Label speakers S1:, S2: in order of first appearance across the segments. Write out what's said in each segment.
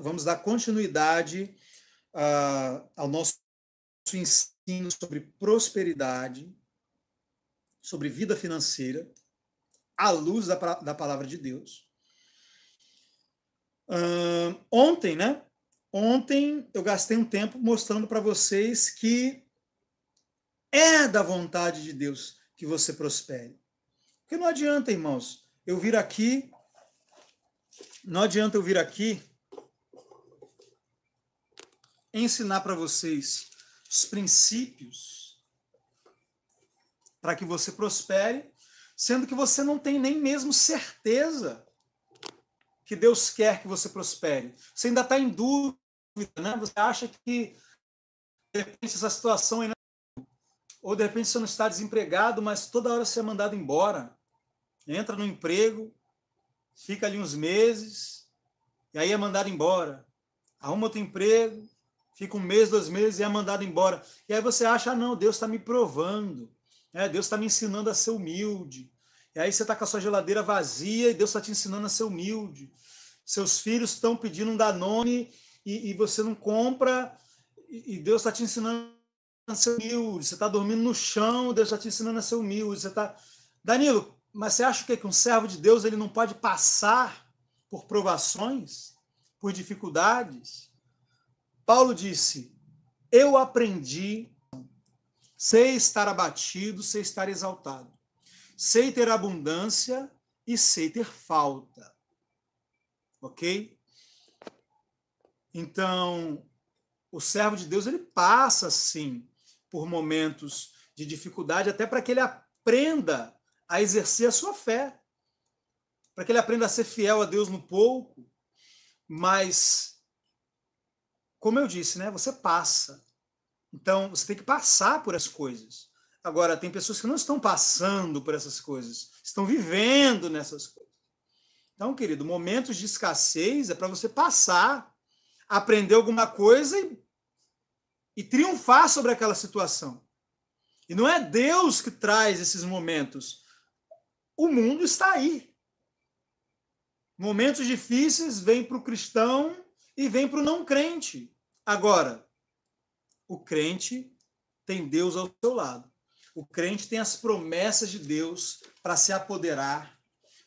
S1: Vamos dar continuidade ao nosso ensino sobre prosperidade, sobre vida financeira, à luz da palavra de Deus. Ontem, né? Ontem eu gastei um tempo mostrando para vocês que é da vontade de Deus que você prospere. Porque não adianta, irmãos, não adianta eu vir aqui ensinar para vocês os princípios para que você prospere, sendo que você não tem nem mesmo certeza que Deus quer que você prospere. Você ainda está em dúvida, né? Você acha que, de repente, essa situação ainda... Ou, de repente, você não está desempregado, mas toda hora você é mandado embora. Entra no emprego, fica ali uns meses, e aí é mandado embora. Arruma outro emprego, fica 1 mês, 2 meses e é mandado embora. E aí você acha, não, Deus está me provando. Deus está me ensinando a ser humilde. E aí você está com a sua geladeira vazia e Deus está te ensinando a ser humilde. Seus filhos estão pedindo um Danone e você não compra e Deus está te ensinando a ser humilde. Você está dormindo no chão, Deus está te ensinando a ser humilde. Você está... Danilo, mas você acha que um servo de Deus ele não pode passar por provações, por dificuldades? Paulo disse, eu aprendi, sei estar abatido, sei estar exaltado. Sei ter abundância e sei ter falta. Ok? Então, o servo de Deus, ele passa, sim, por momentos de dificuldade, até para que ele aprenda a exercer a sua fé. Para que ele aprenda a ser fiel a Deus no pouco. Mas, como eu disse, né? Você passa. Então, você tem que passar por as coisas. Agora, tem pessoas que não estão passando por essas coisas, estão vivendo nessas coisas. Então, querido, momentos de escassez é para você passar, aprender alguma coisa e triunfar sobre aquela situação. E não é Deus que traz esses momentos. O mundo está aí. Momentos difíceis vêm para o cristão e vêm para o não crente. Agora, o crente tem Deus ao seu lado. O crente tem as promessas de Deus para se apoderar.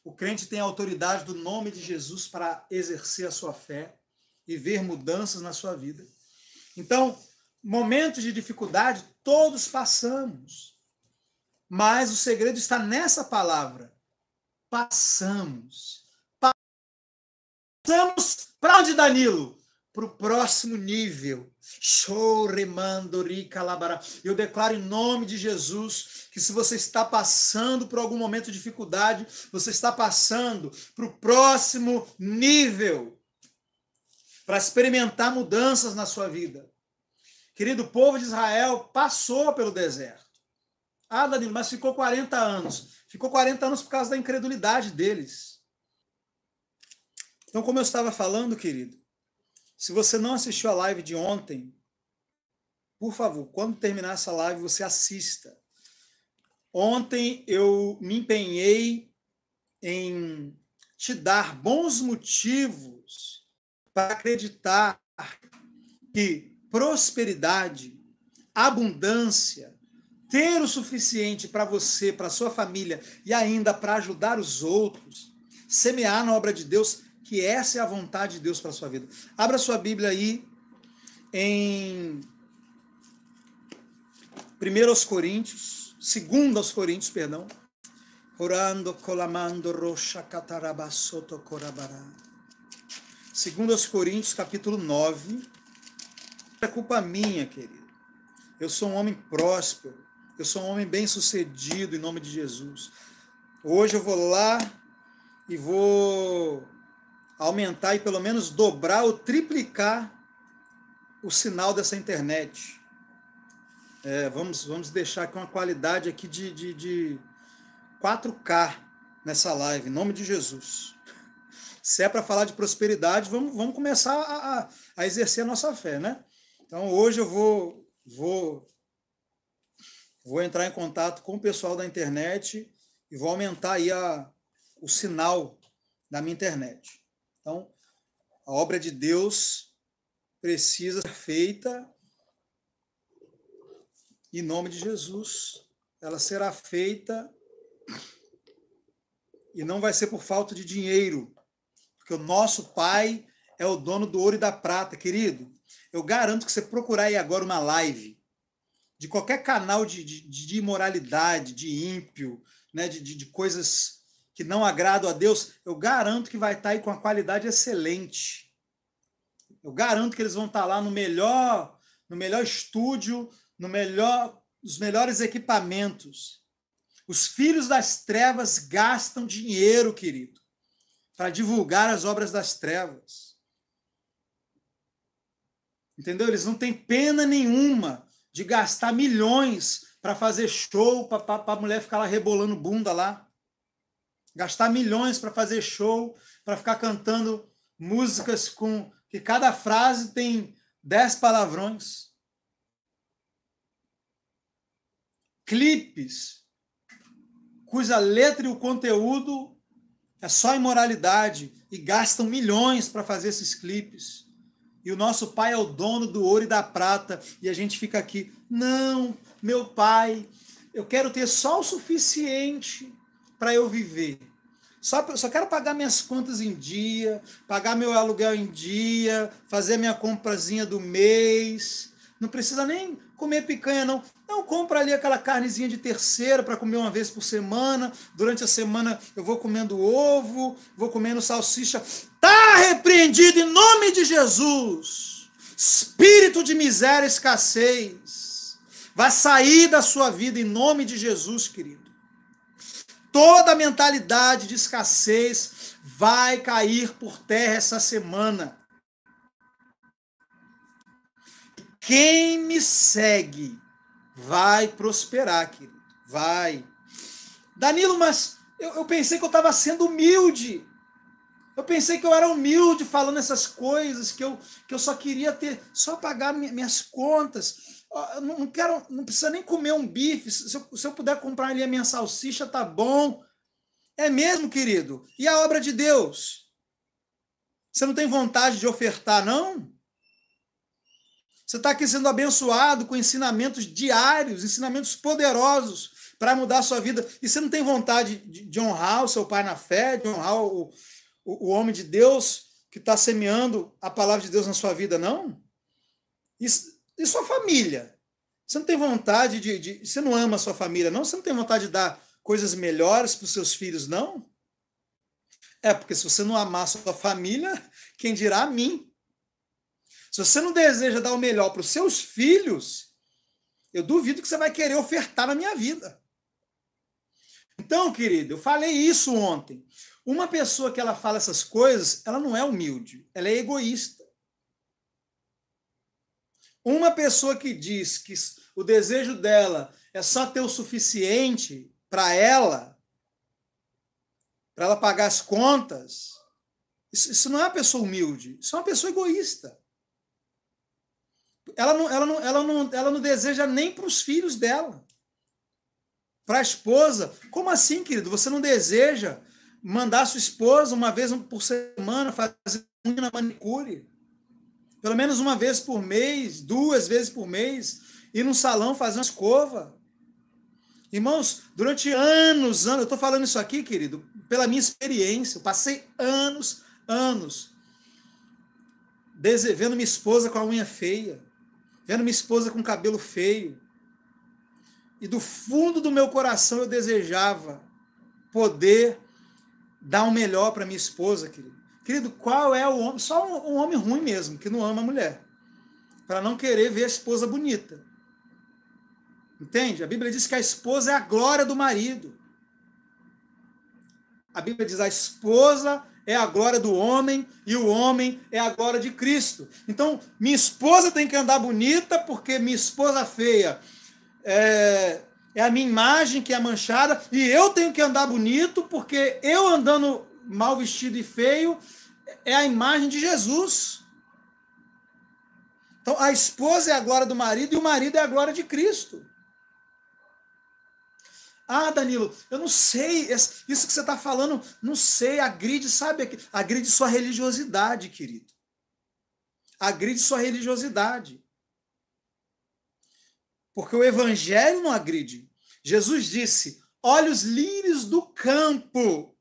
S1: O crente tem a autoridade do nome de Jesus para exercer a sua fé e ver mudanças na sua vida. Então, momentos de dificuldade todos passamos. Mas o segredo está nessa palavra. Passamos. Passamos para onde, Danilo? Para o próximo nível. Eu declaro em nome de Jesus que se você está passando por algum momento de dificuldade, você está passando para o próximo nível, para experimentar mudanças na sua vida. Querido, o povo de Israel passou pelo deserto. Ah, Danilo, mas ficou 40 anos. Ficou 40 anos por causa da incredulidade deles. Então, como eu estava falando, querido, se você não assistiu a live de ontem, por favor, quando terminar essa live, você assista. Ontem eu me empenhei em te dar bons motivos para acreditar que prosperidade, abundância, ter o suficiente para você, para sua família e ainda para ajudar os outros, semear na obra de Deus, que essa é a vontade de Deus para a sua vida. Abra sua Bíblia aí em 1 Coríntios, 2 Coríntios, perdão. Orando, colamando, roxa, catarabasoto, corabará. 2 Coríntios, capítulo 9. É culpa minha, querido. Eu sou um homem próspero. Eu sou um homem bem-sucedido, em nome de Jesus. Hoje eu vou lá e vou aumentar e pelo menos dobrar ou triplicar o sinal dessa internet. Vamos deixar aqui uma qualidade aqui de 4K nessa live, em nome de Jesus. Se é para falar de prosperidade, vamos começar a exercer a nossa fé, né? Então, hoje eu vou entrar em contato com o pessoal da internet e vou aumentar aí o sinal da minha internet. Então, A obra de Deus precisa ser feita em nome de Jesus. Ela será feita e não vai ser por falta de dinheiro, porque o nosso Pai é o dono do ouro e da prata, querido. Eu garanto que você procurar aí agora uma live de qualquer canal de imoralidade, de ímpio, né, de coisas que não agradam a Deus, eu garanto que vai estar aí com a qualidade excelente. Eu garanto que eles vão estar lá no melhor estúdio, nos melhores equipamentos. Os filhos das trevas gastam dinheiro, querido, para divulgar as obras das trevas. Entendeu? Eles não têm pena nenhuma de gastar milhões para fazer show, para a mulher ficar lá rebolando bunda lá. Gastar milhões para fazer show, para ficar cantando músicas com que cada frase tem 10 palavrões. Clipes cuja letra e o conteúdo é só imoralidade e gastam milhões para fazer esses clipes. E o nosso Pai é o dono do ouro e da prata e a gente fica aqui, não, meu Pai, eu quero ter só o suficiente para eu viver. Só quero pagar minhas contas em dia, pagar meu aluguel em dia, fazer minha comprazinha do mês. Não precisa nem comer picanha, não. Não, compra ali aquela carnezinha de terceira para comer uma vez por semana. Durante a semana eu vou comendo ovo, vou comendo salsicha. Tá repreendido em nome de Jesus. Espírito de miséria e escassez. Vai sair da sua vida em nome de Jesus, querido. Toda a mentalidade de escassez vai cair por terra essa semana. Quem me segue vai prosperar, querido. Vai. Danilo, mas eu pensei que eu estava sendo humilde. Eu pensei que eu era humilde falando essas coisas, que eu só queria só pagar minhas contas. Eu não precisa nem comer um bife. Se eu puder comprar ali a minha salsicha, tá bom. É mesmo, querido? E a obra de Deus? Você não tem vontade de ofertar, não? Você está aqui sendo abençoado com ensinamentos diários, ensinamentos poderosos para mudar a sua vida. E você não tem vontade de honrar o seu pai na fé, de honrar o homem de Deus que está semeando a palavra de Deus na sua vida, não? E sua família? Você não tem vontade Você não ama a sua família, não? Você não tem vontade de dar coisas melhores para os seus filhos, não? Porque se você não amar a sua família, quem dirá a mim? Se você não deseja dar o melhor para os seus filhos, eu duvido que você vai querer ofertar na minha vida. Então, querido, eu falei isso ontem. Uma pessoa que ela fala essas coisas, ela não é humilde, ela é egoísta. Uma pessoa que diz que o desejo dela é só ter o suficiente para ela pagar as contas, isso não é uma pessoa humilde, isso é uma pessoa egoísta. Ela não deseja nem para os filhos dela. Para a esposa. Como assim, querido? Você não deseja mandar a sua esposa uma vez por semana fazer unha na manicure? Pelo menos uma vez por mês, 2 vezes por mês, ir num salão fazer uma escova? Irmãos, durante anos, eu estou falando isso aqui, querido, pela minha experiência. Eu passei anos vendo minha esposa com a unha feia, vendo minha esposa com cabelo feio. E do fundo do meu coração eu desejava poder dar o melhor para minha esposa, querido. Querido, qual é o homem? Só um homem ruim mesmo, que não ama a mulher, para não querer ver a esposa bonita. Entende? A Bíblia diz que a esposa é a glória do marido. A Bíblia diz que a esposa é a glória do homem e o homem é a glória de Cristo. Então, minha esposa tem que andar bonita porque minha esposa feia é a minha imagem que é manchada e eu tenho que andar bonito porque eu andando mal vestido e feio é a imagem de Jesus. Então, a esposa é a glória do marido e o marido é a glória de Cristo. Ah, Danilo, eu não sei, isso que você está falando, não sei, agride, sabe? Agride sua religiosidade, querido. agride sua religiosidade. Porque o evangelho não agride. Jesus disse, olha os lírios do campo.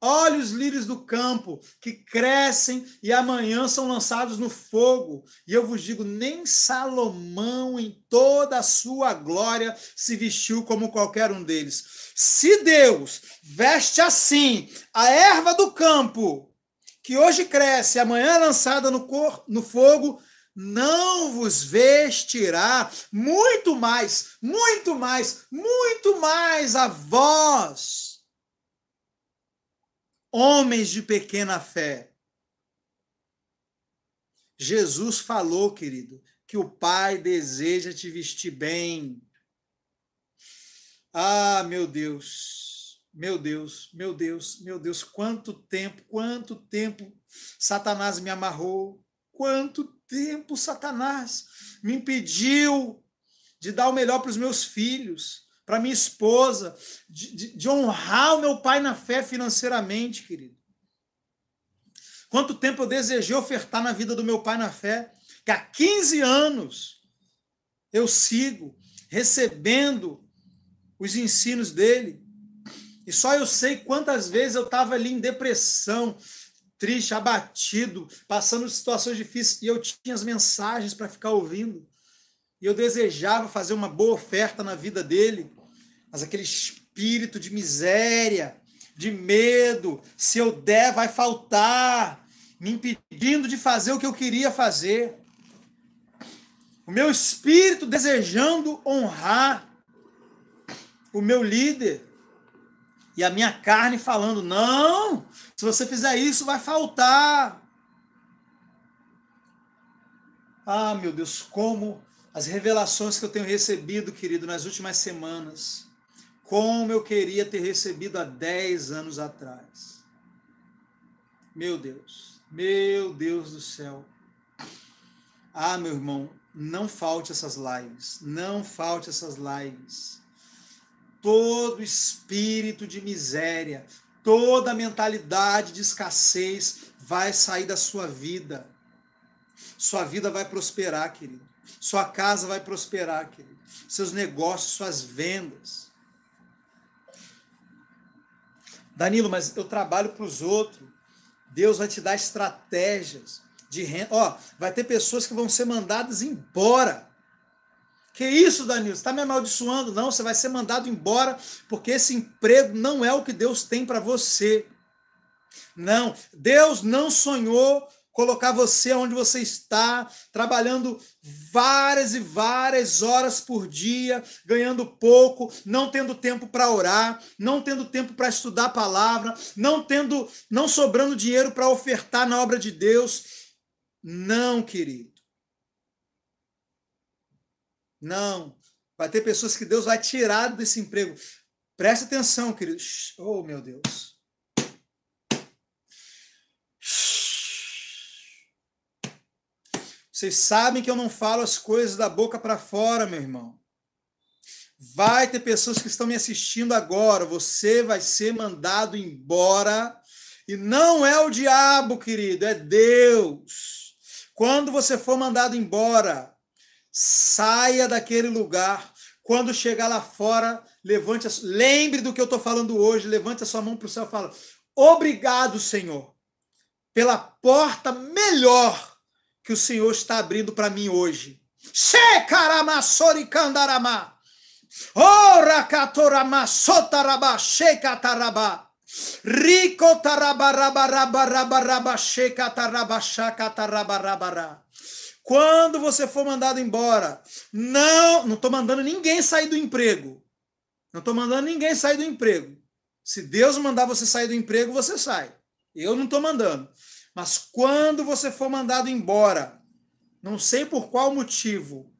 S1: Olha os lírios do campo, que crescem e amanhã são lançados no fogo. E eu vos digo, nem Salomão em toda a sua glória se vestiu como qualquer um deles. Se Deus veste assim a erva do campo, que hoje cresce e amanhã é lançada no fogo, não vos vestirá muito mais, muito mais, muito mais a vós, homens de pequena fé. Jesus falou, querido, que o Pai deseja te vestir bem. Ah, meu Deus, meu Deus, meu Deus, meu Deus, quanto tempo Satanás me amarrou, quanto tempo Satanás me impediu de dar o melhor para os meus filhos, para minha esposa, de honrar o meu pai na fé financeiramente, querido. Quanto tempo eu desejei ofertar na vida do meu pai na fé, que há 15 anos eu sigo recebendo os ensinos dele, e só eu sei quantas vezes eu estava ali em depressão, triste, abatido, passando situações difíceis, e eu tinha as mensagens para ficar ouvindo. E eu desejava fazer uma boa oferta na vida dele, mas aquele espírito de miséria, de medo, se eu der vai faltar, me impedindo de fazer o que eu queria fazer. O meu espírito desejando honrar o meu líder, e a minha carne falando, não, se você fizer isso vai faltar. Ah, meu Deus, como as revelações que eu tenho recebido, querido, nas últimas semanas, como eu queria ter recebido há 10 anos atrás. Meu Deus do céu. Ah, meu irmão, não falte essas lives, não falte essas lives. Todo espírito de miséria, toda mentalidade de escassez vai sair da sua vida. Sua vida vai prosperar, querido. Sua casa vai prosperar, querido. Seus negócios, suas vendas. Danilo, mas eu trabalho para os outros. Deus vai te dar estratégias de renda. Ó, vai ter pessoas que vão ser mandadas embora. Que isso, Danilo? Você está me amaldiçoando? Não, você vai ser mandado embora porque esse emprego não é o que Deus tem para você. Não, Deus não sonhou colocar você onde você está, trabalhando várias e várias horas por dia, ganhando pouco, não tendo tempo para orar, não tendo tempo para estudar a palavra, não sobrando dinheiro para ofertar na obra de Deus. Não, querido. Não. Vai ter pessoas que Deus vai tirar desse emprego. Presta atenção, querido. Oh, meu Deus. Vocês sabem que eu não falo as coisas da boca para fora, meu irmão. Vai ter pessoas que estão me assistindo agora. Você vai ser mandado embora. E não é o diabo, querido, é Deus. Quando você for mandado embora, saia daquele lugar. Quando chegar lá fora, lembre do que eu estou falando hoje. Levante a sua mão para o céu e fala: obrigado, Senhor, pela porta melhor que o Senhor está abrindo para mim hoje. Shekaramassorikandarama. Orakatoramasotaraba shekataraba. Rikotarabarabarabarabaraba shekatarabashakatarabarabará. Quando você for mandado embora, não estou mandando ninguém sair do emprego. Não estou mandando ninguém sair do emprego. Se Deus mandar você sair do emprego, você sai. Eu não estou mandando. Mas quando você for mandado embora, não sei por qual motivo,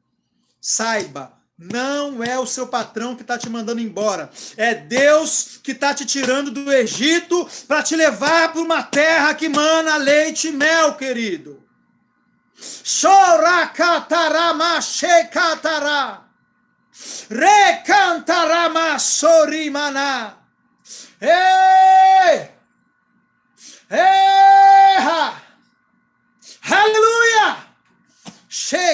S1: saiba, não é o seu patrão que está te mandando embora. É Deus que está te tirando do Egito para te levar para uma terra que mana leite e mel, querido. Chorakatarama shekatara. Recantarama sorimana. Ei! Aleluia!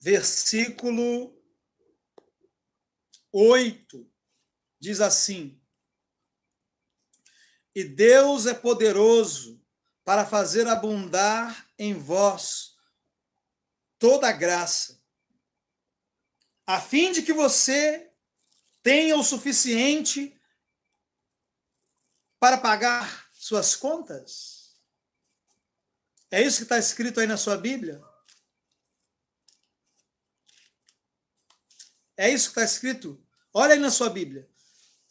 S1: versículo 8, diz assim: e Deus é poderoso para fazer abundar em vós toda a graça, a fim de que você tenha o suficiente para pagar suas contas. É isso que está escrito aí na sua Bíblia? É isso que está escrito? Olha aí na sua Bíblia.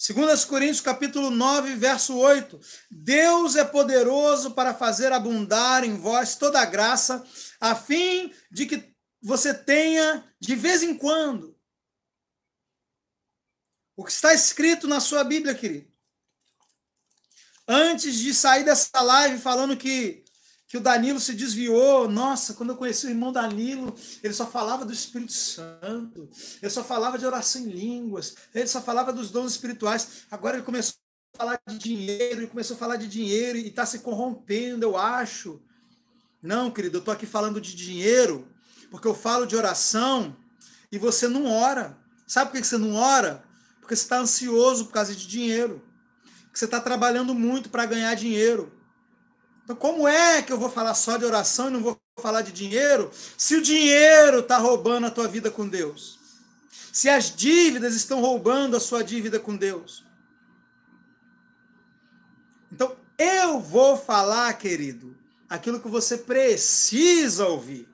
S1: 2 Coríntios capítulo 9, verso 8. Deus é poderoso para fazer abundar em vós toda a graça, a fim de que você tenha, de vez em quando, o que está escrito na sua Bíblia, querido. Antes de sair dessa live falando que o Danilo se desviou, nossa, quando eu conheci o irmão Danilo, ele só falava do Espírito Santo, ele só falava de oração em línguas, ele só falava dos dons espirituais. Agora ele começou a falar de dinheiro, e está se corrompendo, eu acho. Não, querido, eu estou aqui falando de dinheiro, porque eu falo de oração e você não ora. Sabe por que você não ora? Porque você está ansioso por causa de dinheiro, porque você está trabalhando muito para ganhar dinheiro. Então, como é que eu vou falar só de oração e não vou falar de dinheiro, se o dinheiro está roubando a tua vida com Deus? Se as dívidas estão roubando a sua dívida com Deus? Então, eu vou falar, querido, aquilo que você precisa ouvir.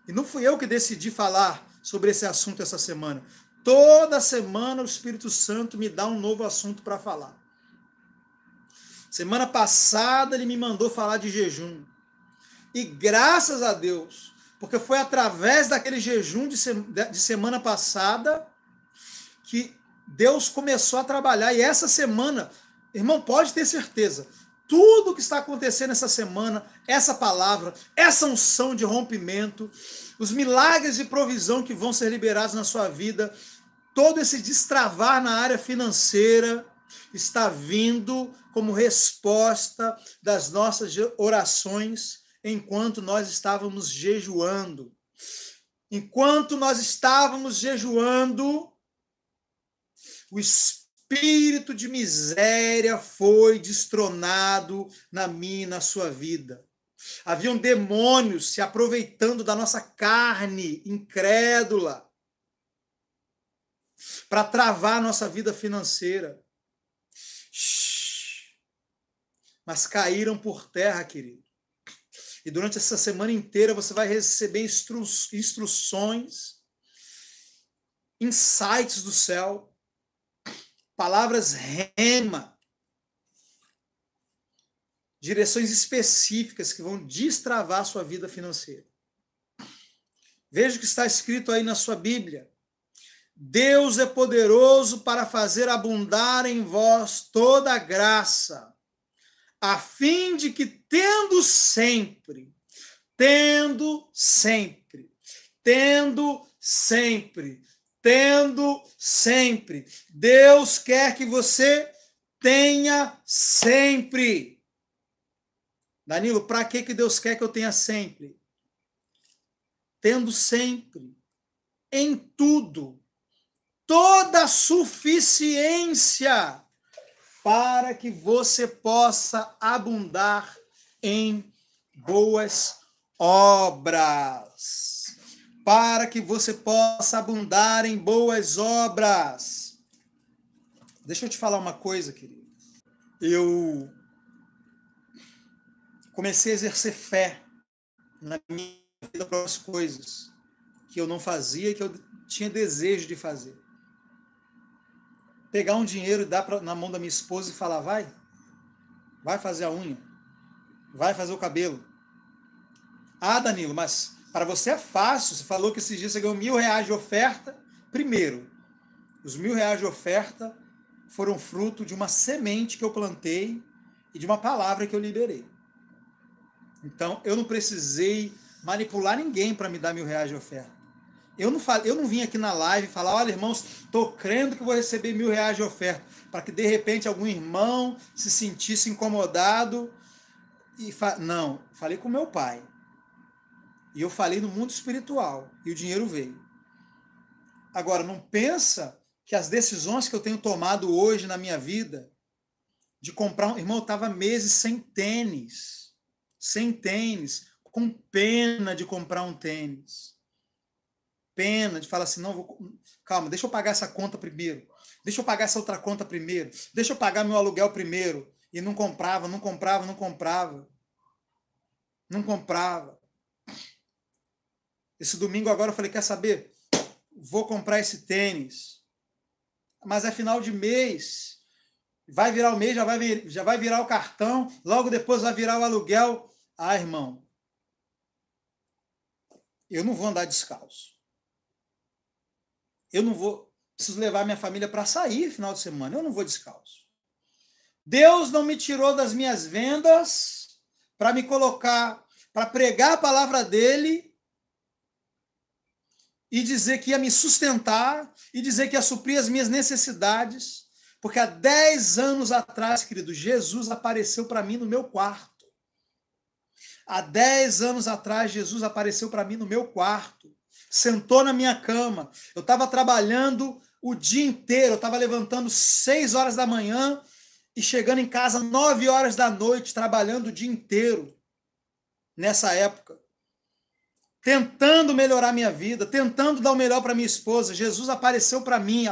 S1: E não fui eu que decidi falar sobre esse assunto essa semana. Toda semana o Espírito Santo me dá um novo assunto para falar. Semana passada ele me mandou falar de jejum. E graças a Deus, porque foi através daquele jejum de semana passada que Deus começou a trabalhar. E essa semana, irmão, pode ter certeza, tudo que está acontecendo essa semana, essa palavra, essa unção de rompimento, os milagres de provisão que vão ser liberados na sua vida, todo esse destravar na área financeira está vindo como resposta das nossas orações enquanto nós estávamos jejuando. Enquanto nós estávamos jejuando, o espírito de miséria foi destronado na minha e na sua vida. Haviam demônios se aproveitando da nossa carne incrédula para travar a nossa vida financeira. Mas caíram por terra, querido. E durante essa semana inteira você vai receber instruções, insights do céu, palavras rema, direções específicas que vão destravar a sua vida financeira. Veja o que está escrito aí na sua Bíblia. Deus é poderoso para fazer abundar em vós toda a graça, a fim de que, tendo sempre, Deus quer que você tenha sempre. Danilo, para que Deus quer que eu tenha sempre? Tendo sempre, em tudo, toda toda a suficiência para que você possa abundar em boas obras. Para que você possa abundar em boas obras. Deixa eu te falar uma coisa, querido. Eu comecei a exercer fé na minha vida para as coisas que eu não fazia e que eu tinha desejo de fazer. Pegar um dinheiro e dar na mão da minha esposa e falar, vai fazer a unha, vai fazer o cabelo. Ah, Danilo, mas para você é fácil, você falou que esses dias você ganhou R$1.000 de oferta. Primeiro, os R$1.000 de oferta foram fruto de uma semente que eu plantei e de uma palavra que eu liberei. Então, eu não precisei manipular ninguém para me dar R$1.000 de oferta. Eu não vim aqui na live falar, olha, irmãos, estou crendo que vou receber R$1.000 de oferta, para que de repente algum irmão se sentisse incomodado. Não, falei com meu pai. E eu falei no mundo espiritual. E o dinheiro veio. Agora, não pensa que as decisões que eu tenho tomado hoje na minha vida, de comprar irmão, eu estava meses sem tênis, com pena de comprar um tênis. Pena de falar assim, não, calma, deixa eu pagar essa conta primeiro, deixa eu pagar essa outra conta primeiro, deixa eu pagar meu aluguel primeiro. E não comprava. Esse domingo agora eu falei, quer saber? Vou comprar esse tênis. Mas é final de mês. Vai virar o mês, já vai virar o cartão, logo depois vai virar o aluguel. Ah, irmão, eu não vou andar descalço. Preciso levar minha família para sair final de semana, eu não vou descalço. Deus não me tirou das minhas vendas para me colocar, para pregar a palavra dele e dizer que ia me sustentar e dizer que ia suprir as minhas necessidades, porque há 10 anos atrás, querido, Jesus apareceu para mim no meu quarto. Há 10 anos atrás, Jesus apareceu para mim no meu quarto, sentou na minha cama. Eu estava trabalhando o dia inteiro, eu estava levantando 6 horas da manhã e chegando em casa 9 horas da noite, trabalhando o dia inteiro, nessa época. Tentando melhorar minha vida, tentando dar o melhor para minha esposa. Jesus apareceu para mim.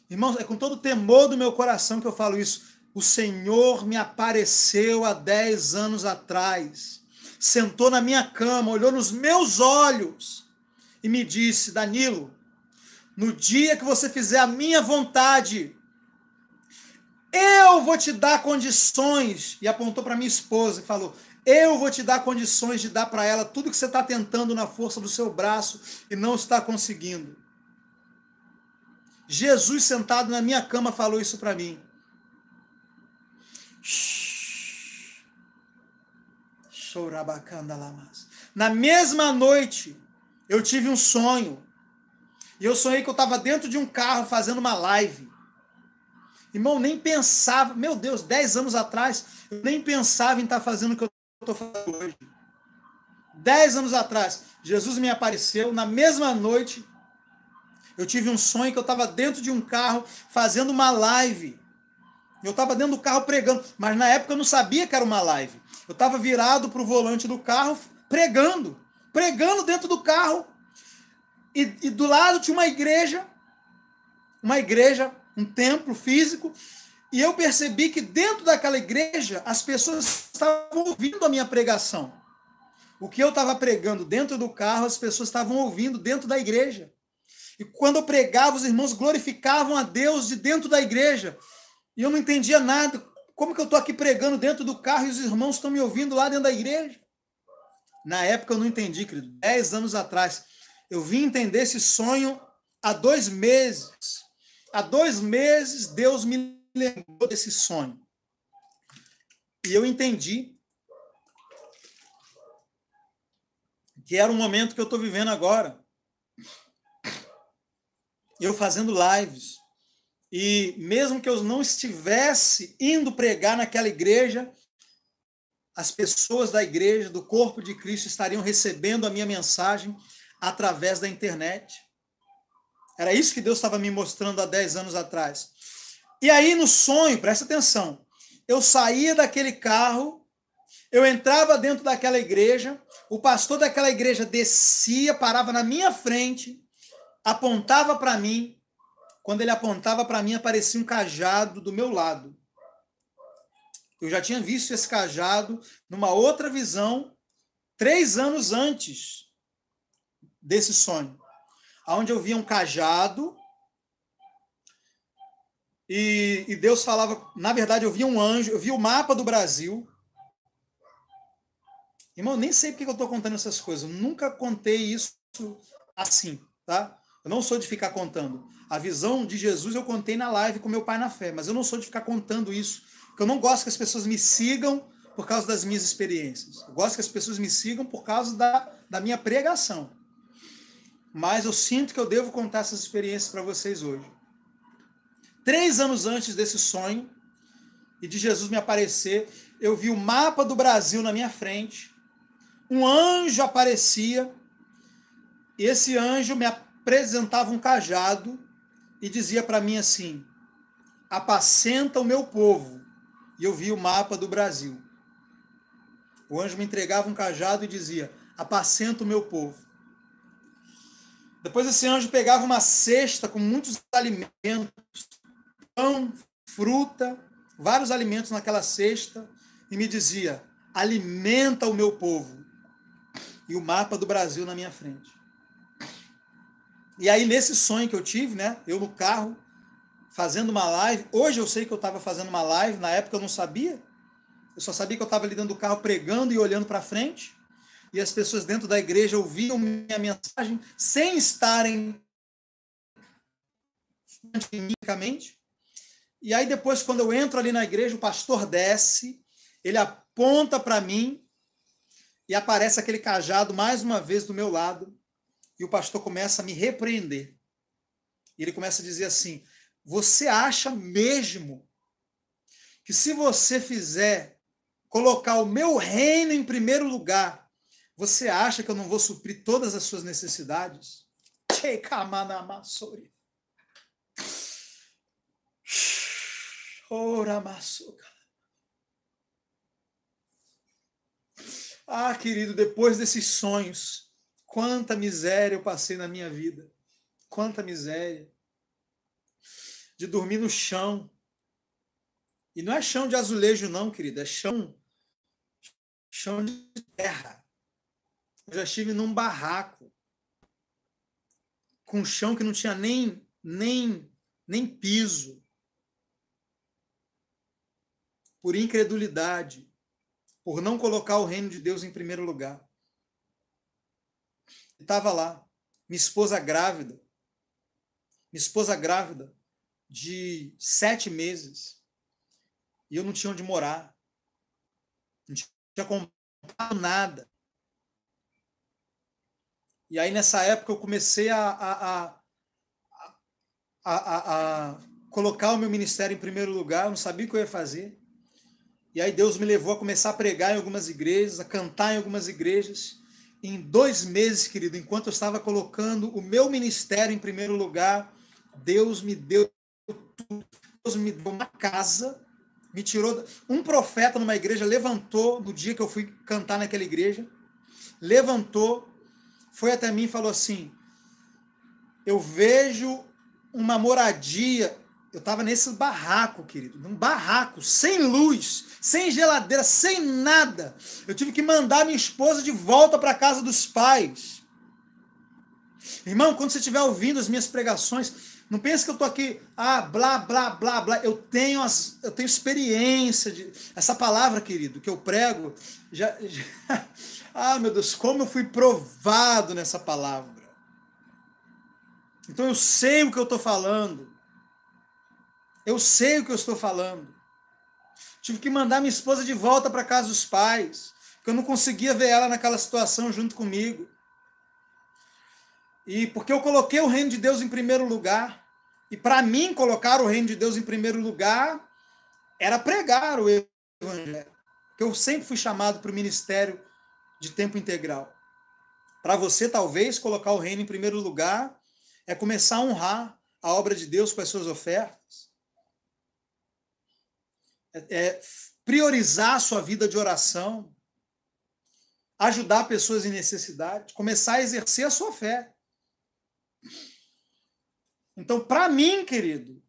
S1: Irmãos, é com todo o temor do meu coração que eu falo isso. O Senhor me apareceu há 10 anos atrás. Sentou na minha cama, olhou nos meus olhos e me disse, Danilo, no dia que você fizer a minha vontade, eu vou te dar condições. E apontou para minha esposa e falou, eu vou te dar condições de dar para ela tudo que você está tentando na força do seu braço e não está conseguindo. Jesus sentado na minha cama falou isso para mim. Na mesma noite, eu tive um sonho. E eu sonhei que eu estava dentro de um carro fazendo uma live. Irmão, nem pensava, meu Deus, 10 anos atrás, eu nem pensava em estar fazendo o que eu estou fazendo hoje. 10 anos atrás, Jesus me apareceu, na mesma noite, eu tive um sonho que eu estava dentro de um carro fazendo uma live. Eu estava dentro do carro pregando, mas na época eu não sabia que era uma live. Eu estava virado para o volante do carro, pregando dentro do carro. E do lado tinha uma igreja, um templo físico, e eu percebi que dentro daquela igreja as pessoas estavam ouvindo a minha pregação. O que eu estava pregando dentro do carro, as pessoas estavam ouvindo dentro da igreja. E quando eu pregava, os irmãos glorificavam a Deus de dentro da igreja. E eu não entendia nada. Como que eu estou aqui pregando dentro do carro e os irmãos estão me ouvindo lá dentro da igreja? Na época eu não entendi, querido. 10 anos atrás. Eu vim entender esse sonho há 2 meses. Há 2 meses, Deus me lembrou desse sonho. E eu entendi que era o momento que eu estou vivendo agora. Eu fazendo lives. E mesmo que eu não estivesse indo pregar naquela igreja, as pessoas da igreja, do corpo de Cristo, estariam recebendo a minha mensagem através da internet. Era isso que Deus estava me mostrando há 10 anos atrás. E aí no sonho, presta atenção, eu saía daquele carro, eu entrava dentro daquela igreja, o pastor daquela igreja descia, parava na minha frente, apontava para mim. Quando ele apontava para mim, aparecia um cajado do meu lado. Eu já tinha visto esse cajado numa outra visão 3 anos antes desse sonho, onde eu via um cajado e Deus falava, na verdade eu via um anjo, eu via o mapa do Brasil. Irmão, nem sei porque eu estou contando essas coisas, eu nunca contei isso assim, tá? Eu não sou de ficar contando. A visão de Jesus eu contei na live com meu pai na fé, mas eu não sou de ficar contando isso, porque eu não gosto que as pessoas me sigam por causa das minhas experiências. Eu gosto que as pessoas me sigam por causa da minha pregação. Mas eu sinto que eu devo contar essas experiências para vocês hoje. 3 anos antes desse sonho e de Jesus me aparecer, eu vi o mapa do Brasil na minha frente, um anjo aparecia, e esse anjo me apresentava um cajado e dizia para mim assim, apacenta o meu povo. E eu vi o mapa do Brasil. O anjo me entregava um cajado e dizia, apacenta o meu povo. Depois esse anjo pegava uma cesta com muitos alimentos, pão, fruta, vários alimentos naquela cesta, e me dizia, alimenta o meu povo. E o mapa do Brasil na minha frente. E aí nesse sonho que eu tive, né, eu no carro, fazendo uma live, hoje eu sei que eu estava fazendo uma live, na época eu não sabia, eu só sabia que eu estava ali dentro do carro pregando e olhando para frente, e as pessoas dentro da igreja ouviam minha mensagem sem estarem fisicamente. E aí depois, quando eu entro ali na igreja, o pastor desce, ele aponta para mim e aparece aquele cajado mais uma vez do meu lado, e o pastor começa a me repreender. E ele começa a dizer assim, você acha mesmo que se você fizer colocar o meu reino em primeiro lugar, você acha que eu não vou suprir todas as suas necessidades? Ah, querido, depois desses sonhos, quanta miséria eu passei na minha vida. Quanta miséria. De dormir no chão. E não é chão de azulejo, não, querido. É chão de terra. Eu já estive num barraco. Com chão que não tinha nem piso. Por incredulidade. Por não colocar o reino de Deus em primeiro lugar. Estava lá. Minha esposa grávida. Minha esposa grávida de 7 meses. E eu não tinha onde morar. Não tinha comprado nada. E aí, nessa época, eu comecei a colocar o meu ministério em primeiro lugar. Eu não sabia o que eu ia fazer. E aí, Deus me levou a começar a pregar em algumas igrejas, a cantar em algumas igrejas. E em 2 meses, querido, enquanto eu estava colocando o meu ministério em primeiro lugar, Deus me deu tudo. Deus me deu uma casa. Me tirou. Um profeta numa igreja levantou no dia que eu fui cantar naquela igreja. Levantou, foi até mim e falou assim: eu vejo uma moradia. Eu estava nesse barraco, querido. Num barraco, sem luz, sem geladeira, sem nada. Eu tive que mandar minha esposa de volta para a casa dos pais. Irmão, quando você estiver ouvindo as minhas pregações, não pense que eu estou aqui, blá, blá, blá, blá. Eu tenho experiência de... Essa palavra, querido, que eu prego, meu Deus, como eu fui provado nessa palavra. Então eu sei o que eu estou falando. Eu sei o que eu estou falando. Tive que mandar minha esposa de volta para a casa dos pais, porque eu não conseguia ver ela naquela situação junto comigo. E porque eu coloquei o reino de Deus em primeiro lugar. E para mim, colocar o reino de Deus em primeiro lugar era pregar o evangelho. Porque eu sempre fui chamado para o ministério de tempo integral. Para você, talvez, colocar o reino em primeiro lugar é começar a honrar a obra de Deus com as suas ofertas, é priorizar a sua vida de oração, ajudar pessoas em necessidade, começar a exercer a sua fé. Então, para mim, querido,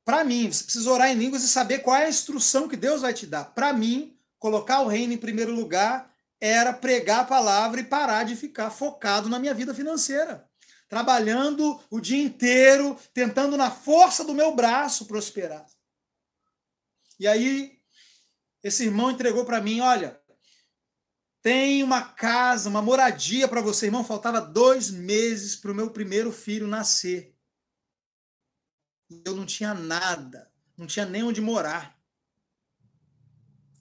S1: para mim, você precisa orar em línguas e saber qual é a instrução que Deus vai te dar. Para mim, colocar o reino em primeiro lugar era pregar a palavra e parar de ficar focado na minha vida financeira, trabalhando o dia inteiro, tentando na força do meu braço prosperar. E aí, esse irmão entregou para mim, olha, tem uma casa, uma moradia para você. Irmão, faltava 2 meses para o meu primeiro filho nascer. Eu não tinha nada, não tinha nem onde morar.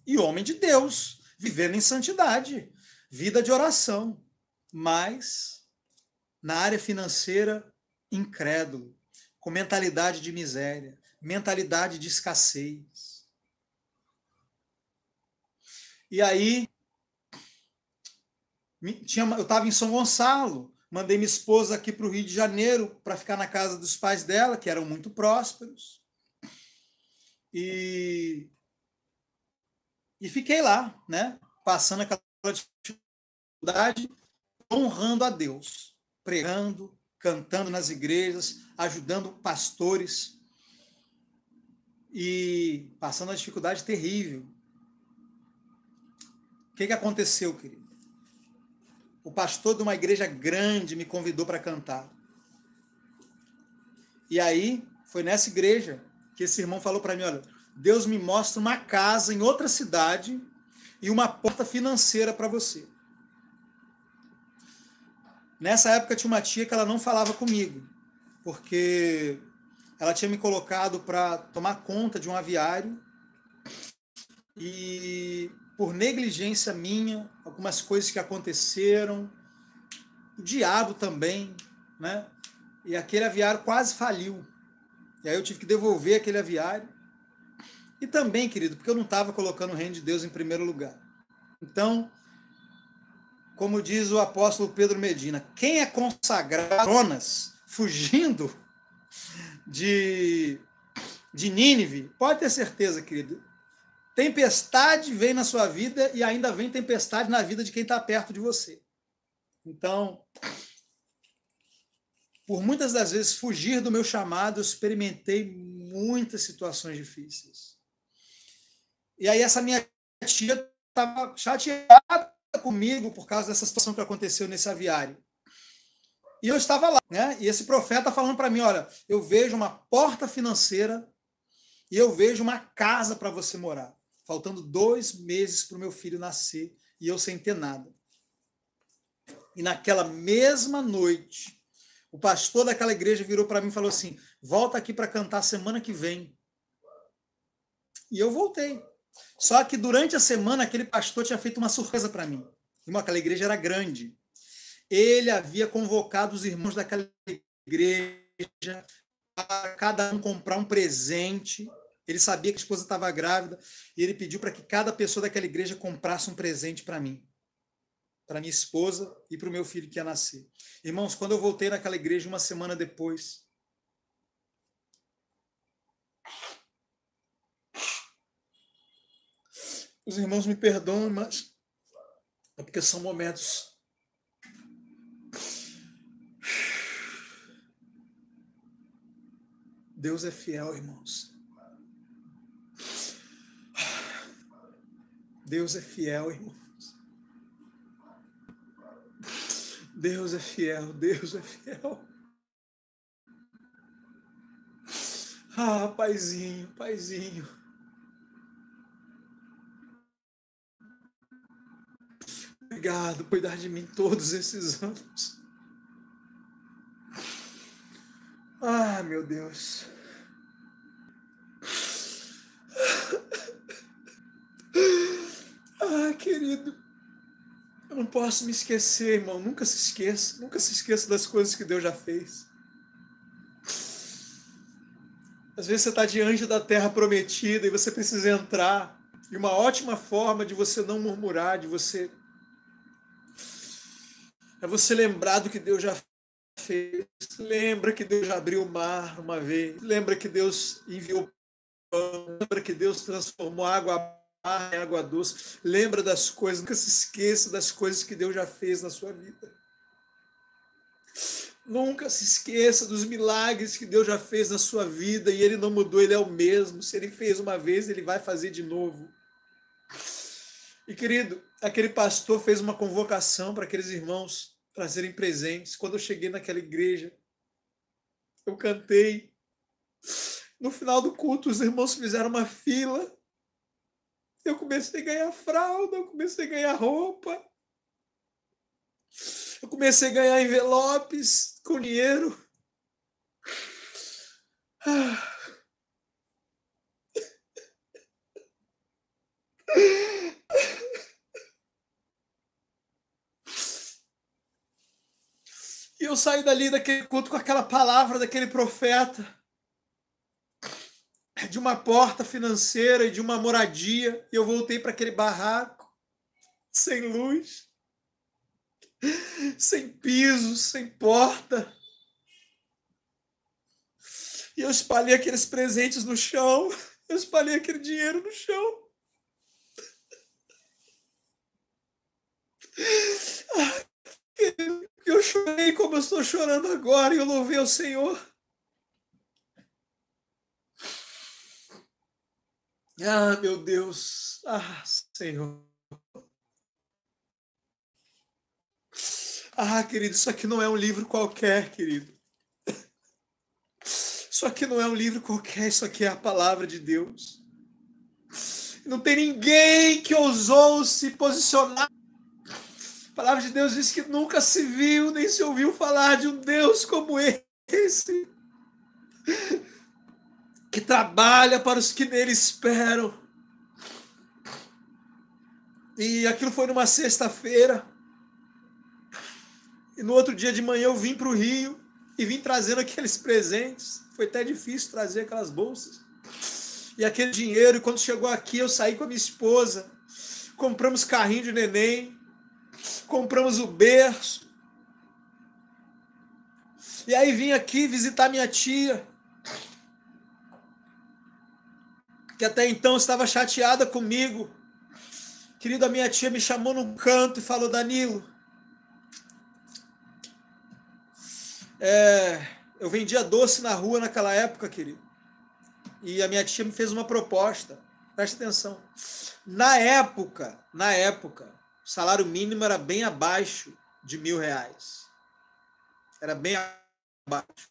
S1: E homem de Deus, vivendo em santidade, vida de oração, mas na área financeira, incrédulo, com mentalidade de miséria, mentalidade de escassez. E aí, eu estava em São Gonçalo, mandei minha esposa aqui para o Rio de Janeiro para ficar na casa dos pais dela, que eram muito prósperos. E fiquei lá, né? Passando aquela dificuldade, honrando a Deus, pregando, cantando nas igrejas, ajudando pastores e passando uma dificuldade terrível. O que aconteceu, querido? O pastor de uma igreja grande me convidou para cantar. E aí, foi nessa igreja que esse irmão falou para mim, olha, Deus me mostra uma casa em outra cidade e uma porta financeira para você. Nessa época tinha uma tia que ela não falava comigo, porque ela tinha me colocado para tomar conta de um aviário e por negligência minha, algumas coisas que aconteceram, o diabo também, né? E aquele aviário quase faliu. E aí eu tive que devolver aquele aviário. E também, querido, porque eu não estava colocando o reino de Deus em primeiro lugar. Então, como diz o apóstolo Pedro Medina, quem é consagrado, Jonas, fugindo de Nínive, pode ter certeza, querido, tempestade vem na sua vida e ainda vem tempestade na vida de quem está perto de você. Então, por muitas das vezes fugir do meu chamado, eu experimentei muitas situações difíceis. E aí essa minha tia estava chateada comigo por causa dessa situação que aconteceu nesse aviário. E eu estava lá, né? E esse profeta falando para mim, olha, eu vejo uma porta financeira e eu vejo uma casa para você morar. Faltando 2 meses para o meu filho nascer e eu sem ter nada. E naquela mesma noite, o pastor daquela igreja virou para mim e falou assim, volta aqui para cantar semana que vem. E eu voltei. Só que durante a semana, aquele pastor tinha feito uma surpresa para mim. Irmão, aquela igreja era grande. Ele havia convocado os irmãos daquela igreja para cada um comprar um presente. Ele sabia que a esposa estava grávida e ele pediu para que cada pessoa daquela igreja comprasse um presente para mim, para minha esposa e para o meu filho que ia nascer. Irmãos, quando eu voltei naquela igreja uma semana depois, os irmãos me perdoam, mas é porque são momentos Deus é fiel, irmãos. Deus é fiel, irmãos. Deus é fiel, Deus é fiel. Ah, paizinho, paizinho. Obrigado por cuidar de mim todos esses anos. Ah, meu Deus. Ah, querido. Eu não posso me esquecer, irmão. Nunca se esqueça. Nunca se esqueça das coisas que Deus já fez. Às vezes você está diante da terra prometida e você precisa entrar. E uma ótima forma de você não murmurar, de você... é você lembrar do que Deus já fez. Lembra que Deus já abriu o mar uma vez. Lembra que Deus enviou pão. Lembra que Deus transformou água amarga em água doce. Lembra das coisas. Nunca se esqueça das coisas que Deus já fez na sua vida. Nunca se esqueça dos milagres que Deus já fez na sua vida e Ele não mudou, Ele é o mesmo. Se Ele fez uma vez, Ele vai fazer de novo. E, querido, aquele pastor fez uma convocação para aqueles irmãos trazerem presentes. Quando eu cheguei naquela igreja, eu cantei. No final do culto, os irmãos fizeram uma fila. Eu comecei a ganhar fralda, eu comecei a ganhar roupa. Eu comecei a ganhar envelopes com dinheiro. E eu saí dali daquele culto com aquela palavra daquele profeta, de uma porta financeira e de uma moradia. E eu voltei para aquele barraco, sem luz, sem piso, sem porta. E eu espalhei aqueles presentes no chão, eu espalhei aquele dinheiro no chão. Eu chorei como eu estou chorando agora e eu louvei ao Senhor. Ah, meu Deus. Ah, Senhor. Ah, querido, isso aqui não é um livro qualquer, querido. Isso aqui não é um livro qualquer, isso aqui é a palavra de Deus. Não tem ninguém que ousou se posicionar. A palavra de Deus diz que nunca se viu, nem se ouviu falar de um Deus como esse, que trabalha para os que nele esperam. E aquilo foi numa sexta-feira. E no outro dia de manhã eu vim para o Rio e vim trazendo aqueles presentes. Foi até difícil trazer aquelas bolsas. E aquele dinheiro, e quando chegou aqui, eu saí com a minha esposa. Compramos carrinho de neném. Compramos o berço. E aí vim aqui visitar minha tia, que até então estava chateada comigo. Querida, a minha tia me chamou num canto e falou: Danilo, eu vendia doce na rua naquela época, querido. E a minha tia me fez uma proposta. Presta atenção. Na época, o salário mínimo era bem abaixo de R$1.000. Era bem abaixo.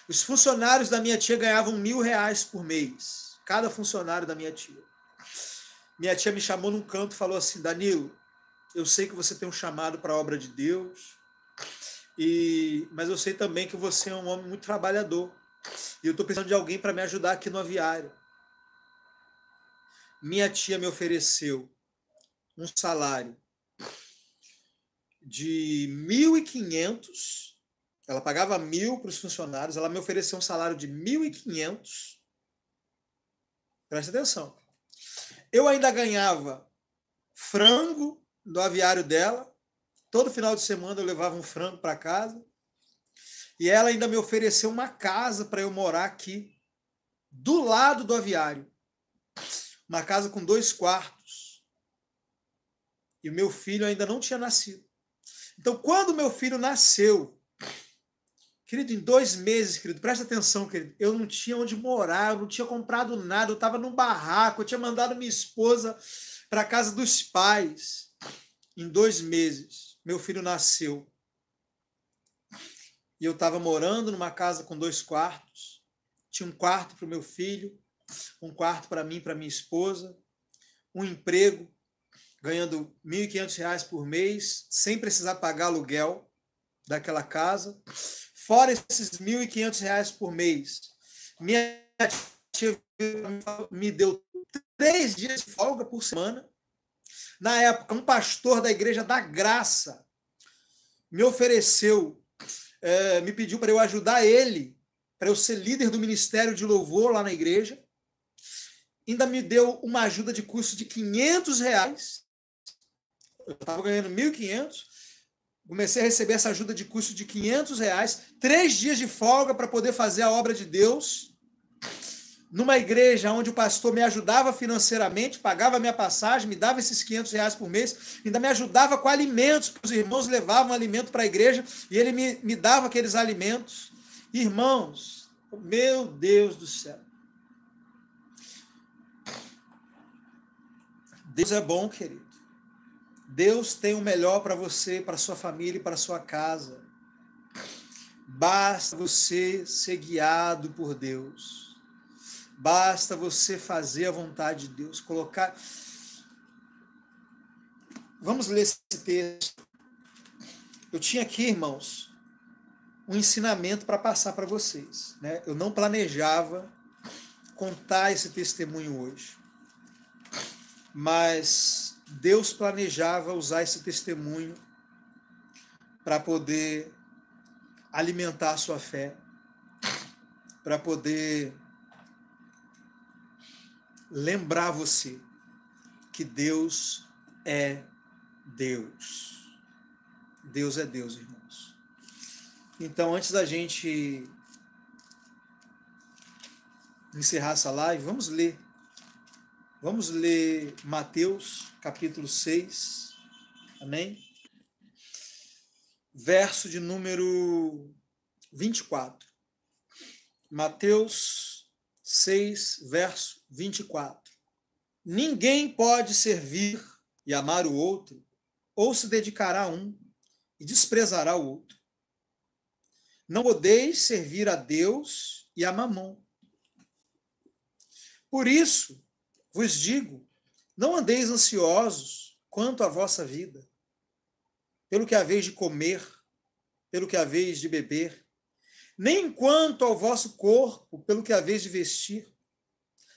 S1: Os funcionários da minha tia ganhavam R$1.000 por mês. Cada funcionário da minha tia. Minha tia me chamou num canto e falou assim: Danilo, eu sei que você tem um chamado para a obra de Deus, mas eu sei também que você é um homem muito trabalhador. E eu estou precisando de alguém para me ajudar aqui no aviário. Minha tia me ofereceu um salário de 1.500. Ela pagava 1.000 para os funcionários. Ela me ofereceu um salário de 1.500. Presta atenção. Eu ainda ganhava frango do aviário dela. Todo final de semana eu levava um frango para casa. E ela ainda me ofereceu uma casa para eu morar aqui, do lado do aviário. Uma casa com 2 quartos. E o meu filho ainda não tinha nascido. Então, quando meu filho nasceu, querido, em 2 meses, querido, presta atenção, querido, eu não tinha onde morar, eu não tinha comprado nada, eu estava num barraco, eu tinha mandado minha esposa para a casa dos pais. Em 2 meses, meu filho nasceu. E eu estava morando numa casa com 2 quartos. Tinha um quarto para o meu filho, um quarto para mim, para minha esposa, um emprego, ganhando R$1.500 por mês, sem precisar pagar aluguel daquela casa. Fora esses R$1.500 por mês, minha tia me deu 3 dias de folga por semana. Na época, um pastor da Igreja da Graça me ofereceu, me pediu para eu ajudar ele, para eu ser líder do ministério de louvor lá na igreja. Ainda me deu uma ajuda de custo de R$500. Eu estava ganhando 1.500. comecei a receber essa ajuda de custo de R$ 500, 3 dias de folga para poder fazer a obra de Deus, numa igreja onde o pastor me ajudava financeiramente, pagava minha passagem, me dava esses R$ 500 por mês, ainda me ajudava com alimentos, porque os irmãos levavam alimento para a igreja e ele me dava aqueles alimentos. Irmãos, meu Deus do céu. Deus é bom, querido. Deus tem o melhor para você, para sua família e para sua casa. Basta você ser guiado por Deus. Basta você fazer a vontade de Deus, colocar... Vamos ler esse texto. Eu tinha aqui, irmãos, um ensinamento para passar para vocês, né? Eu não planejava contar esse testemunho hoje, mas Deus planejava usar esse testemunho para poder alimentar a sua fé, para poder lembrar você que Deus é Deus. Deus é Deus, irmãos. Então, antes da gente encerrar essa live, vamos ler. Vamos ler Mateus, capítulo 6. Amém? Verso de número 24. Mateus 6, verso 24. Ninguém pode servir e amar o outro, ou se dedicará a um e desprezará o outro. Não podeis servir a Deus e a Mamon. Por isso, vos digo, não andeis ansiosos quanto à vossa vida, pelo que haveis de comer, pelo que haveis de beber, nem quanto ao vosso corpo, pelo que haveis de vestir.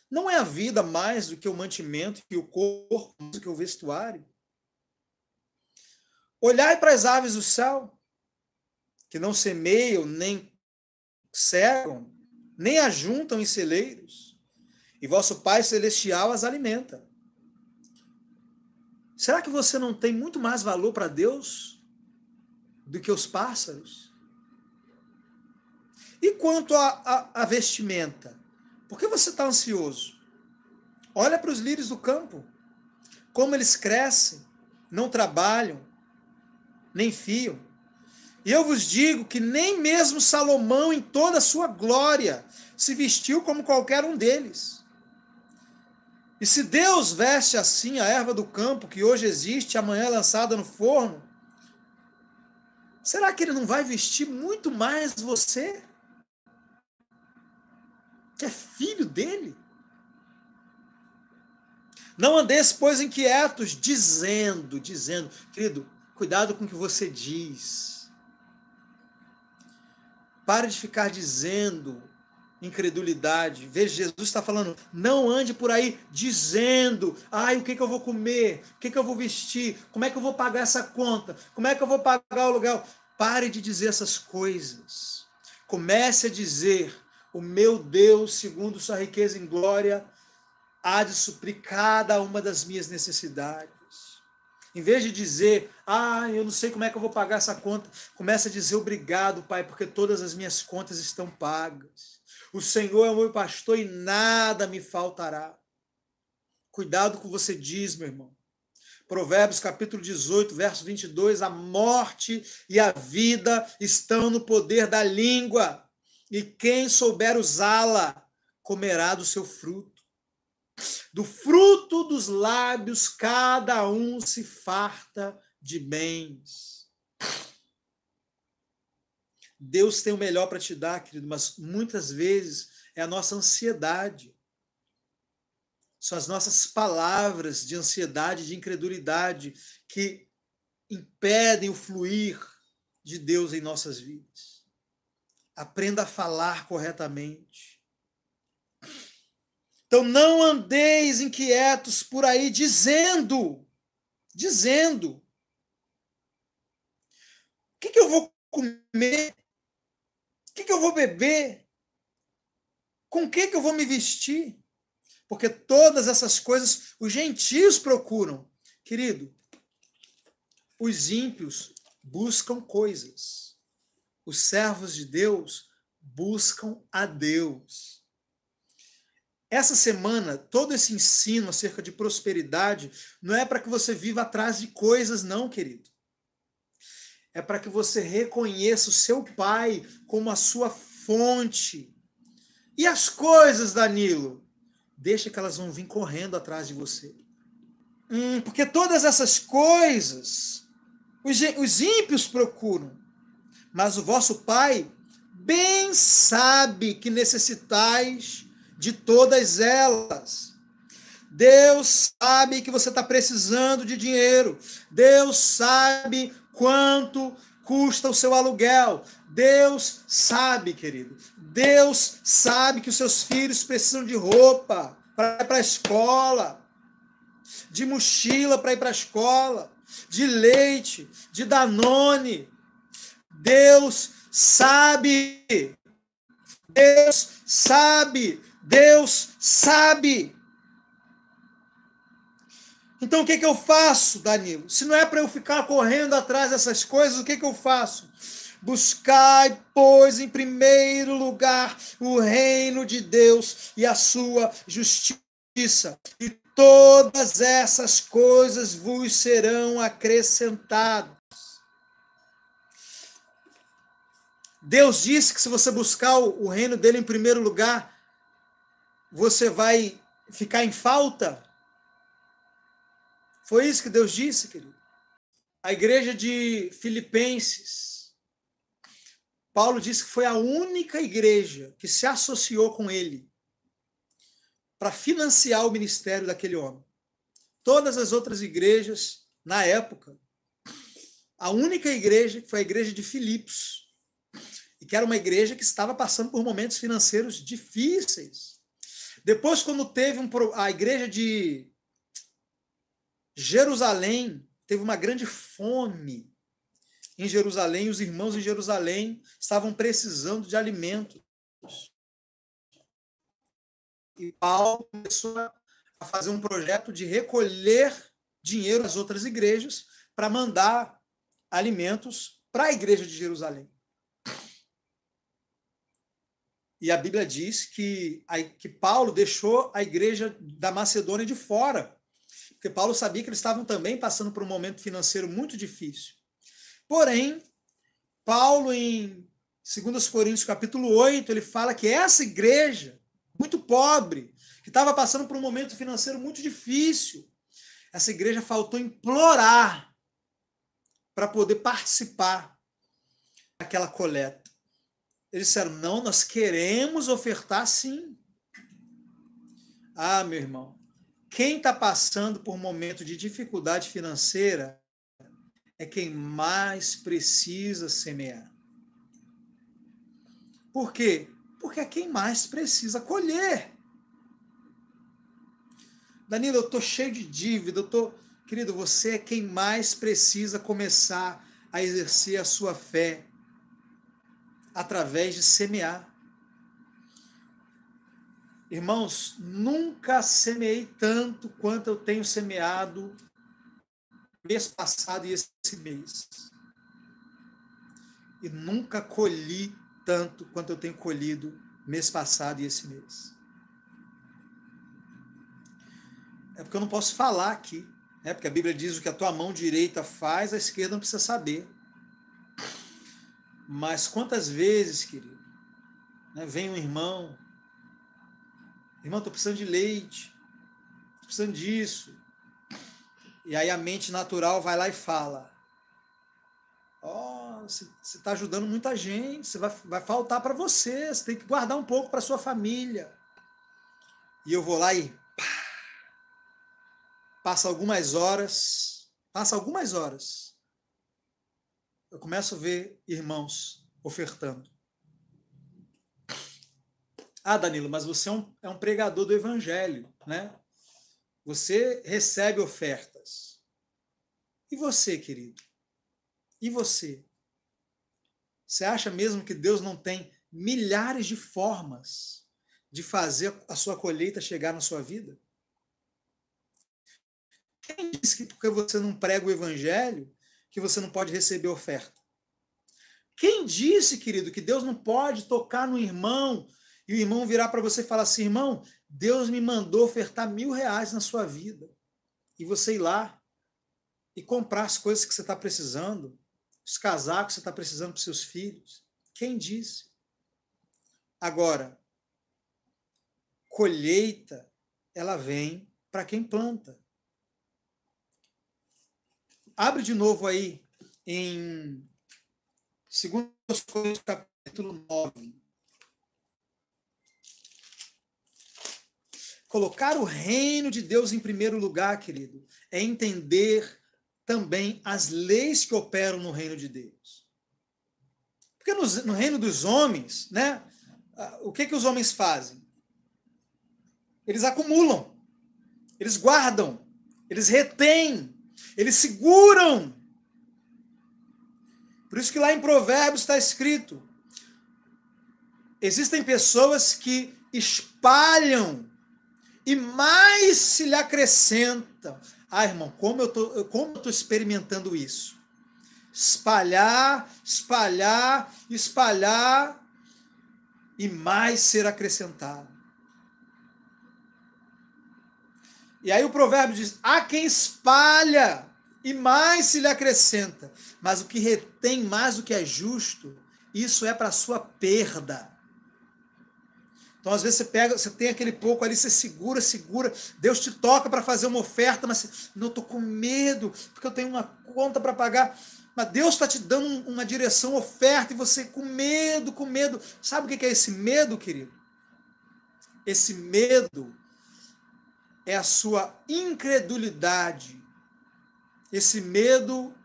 S1: Não é a vida mais do que o mantimento, e o corpo mais do que o vestuário? Olhai para as aves do céu, que não semeiam, nem cegam, nem ajuntam em celeiros, e vosso Pai Celestial as alimenta. Será que você não tem muito mais valor para Deus do que os pássaros? E quanto à vestimenta? Por que você está ansioso? Olha para os lírios do campo, como eles crescem, não trabalham, nem fiam. E eu vos digo que nem mesmo Salomão, em toda a sua glória, se vestiu como qualquer um deles. E se Deus veste assim a erva do campo, que hoje existe, amanhã é lançada no forno, será que Ele não vai vestir muito mais você, que é filho dele? Não andeis, pois, inquietos, dizendo, querido, cuidado com o que você diz. Pare de ficar dizendo incredulidade. Veja, Jesus está falando, não ande por aí dizendo, o que eu vou comer, o que eu vou vestir, como é que eu vou pagar essa conta, como é que eu vou pagar o aluguel. Pare de dizer essas coisas. Comece a dizer, o meu Deus, segundo sua riqueza em glória, há de suprir cada uma das minhas necessidades. Em vez de dizer, eu não sei como é que eu vou pagar essa conta, comece a dizer, obrigado, Pai, porque todas as minhas contas estão pagas. O Senhor é o meu pastor e nada me faltará. Cuidado com o que você diz, meu irmão. Provérbios capítulo 18, verso 22, a morte e a vida estão no poder da língua, e quem souber usá-la comerá do seu fruto. Do fruto dos lábios, cada um se farta de bens. Deus tem o melhor para te dar, querido, mas muitas vezes é a nossa ansiedade. São as nossas palavras de ansiedade, de incredulidade, que impedem o fluir de Deus em nossas vidas. Aprenda a falar corretamente. Então, não andeis inquietos por aí dizendo, o que eu vou comer? O que eu vou beber? Com o que eu vou me vestir? Porque todas essas coisas os gentios procuram. Querido, os ímpios buscam coisas. Os servos de Deus buscam a Deus. Essa semana, todo esse ensino acerca de prosperidade não é para que você viva atrás de coisas, não, querido. É para que você reconheça o seu Pai como a sua fonte. E as coisas, Danilo? Deixa que elas vão vir correndo atrás de você. Porque todas essas coisas os ímpios procuram, mas o vosso Pai bem sabe que necessitais de todas elas. Deus sabe que você está precisando de dinheiro. Deus sabe quanto custa o seu aluguel. Deus sabe, querido. Deus sabe que os seus filhos precisam de roupa para ir para a escola, de mochila para ir para a escola, de leite, de Danone. Deus sabe. Deus sabe. Deus sabe. Então, o que eu faço, Danilo? Se não é para eu ficar correndo atrás dessas coisas, o que eu faço? Buscai, pois, em primeiro lugar o reino de Deus e a sua justiça, e todas essas coisas vos serão acrescentadas. Deus disse que se você buscar o reino dele em primeiro lugar, você vai ficar em falta? Foi isso que Deus disse, querido. A igreja de Filipenses, Paulo disse que foi a única igreja que se associou com ele para financiar o ministério daquele homem. Todas as outras igrejas, na época, a única igreja foi a igreja de Filipos, e que era uma igreja que estava passando por momentos financeiros difíceis. Depois, quando teve a igreja de Jerusalém, teve uma grande fome em Jerusalém, os irmãos em Jerusalém estavam precisando de alimentos. E Paulo começou a fazer um projeto de recolher dinheiro das outras igrejas para mandar alimentos para a igreja de Jerusalém. E a Bíblia diz que Paulo deixou a igreja da Macedônia de fora, porque Paulo sabia que eles estavam também passando por um momento financeiro muito difícil. Porém, Paulo, em 2 Coríntios capítulo 8, ele fala que essa igreja, muito pobre, que estava passando por um momento financeiro muito difícil, essa igreja faltou implorar para poder participar daquela coleta. Eles disseram, não, nós queremos ofertar sim. Ah, meu irmão, quem está passando por um momento de dificuldade financeira é quem mais precisa semear. Por quê? Porque é quem mais precisa colher. Danilo, eu estou cheio de dívida, Querido, você é quem mais precisa começar a exercer a sua fé através de semear. Irmãos, nunca semeei tanto quanto eu tenho semeado mês passado e esse mês. E nunca colhi tanto quanto eu tenho colhido mês passado e esse mês. É porque eu não posso falar aqui, né? Porque a Bíblia diz o que a tua mão direita faz, a esquerda não precisa saber. Mas quantas vezes, querido, né, vem um irmão, estou precisando de leite, estou precisando disso. E aí a mente natural vai lá e fala, você está ajudando muita gente, vai faltar para você, você tem que guardar um pouco para sua família. E eu vou lá e passa algumas horas, eu começo a ver irmãos ofertando. Ah, Danilo, mas você é um pregador do evangelho, né? Você recebe ofertas. E você, querido? E você? Você acha mesmo que Deus não tem milhares de formas de fazer a sua colheita chegar na sua vida? Quem disse que porque você não prega o evangelho, que você não pode receber oferta? Quem disse, querido, que Deus não pode tocar no irmão e o irmão virar para você e falar assim, irmão, Deus me mandou ofertar R$1.000 na sua vida. E você ir lá e comprar as coisas que você está precisando, os casacos que você está precisando para os seus filhos. Quem disse? Agora, colheita, ela vem para quem planta. Abre de novo aí em 2 Coríntios, capítulo 9. Colocar o reino de Deus em primeiro lugar, querido, é entender também as leis que operam no reino de Deus. Porque no reino dos homens, né, o que os homens fazem? Eles acumulam, eles guardam, eles retêm, eles seguram. Por isso que lá em Provérbios está escrito, existem pessoas que espalham e mais se lhe acrescenta. Ah, irmão, como eu tô experimentando isso? Espalhar, espalhar, espalhar e mais ser acrescentado. E aí o provérbio diz, há quem espalha e mais se lhe acrescenta, mas o que retém mais do que é justo, isso é para a sua perda. Então, às vezes, você tem aquele pouco ali, você segura, Deus te toca para fazer uma oferta, mas você, não, eu estou com medo, porque eu tenho uma conta para pagar. Mas Deus está te dando uma direção, oferta, e você com medo. Sabe o que é esse medo, querido? Esse medo é a sua incredulidade. Esse medo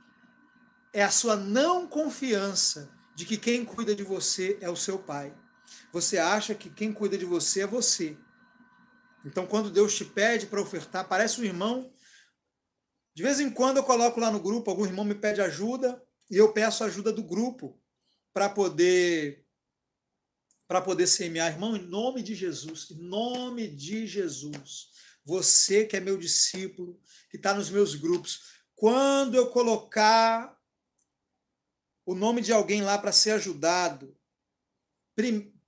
S1: é a sua não confiança de que quem cuida de você é o seu pai. Você acha que quem cuida de você é você. Então, quando Deus te pede para ofertar, parece um irmão. De vez em quando eu coloco lá no grupo, algum irmão me pede ajuda, e eu peço ajuda do grupo para poder semear. Irmão, em nome de Jesus, você que é meu discípulo, que está nos meus grupos, quando eu colocar o nome de alguém lá para ser ajudado,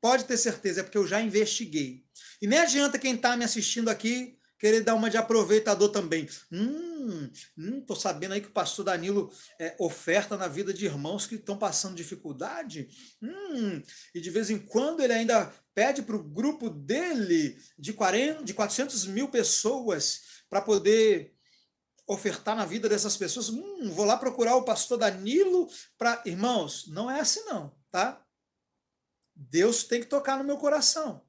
S1: pode ter certeza, é porque eu já investiguei. E nem adianta quem está me assistindo aqui querer dar uma de aproveitador também. Tô sabendo aí que o pastor Danilo oferta na vida de irmãos que estão passando dificuldade. E de vez em quando ele ainda pede para o grupo dele de 400 mil pessoas para poder ofertar na vida dessas pessoas. Vou lá procurar o pastor Danilo para... Irmãos, não é assim não, tá? Deus tem que tocar no meu coração.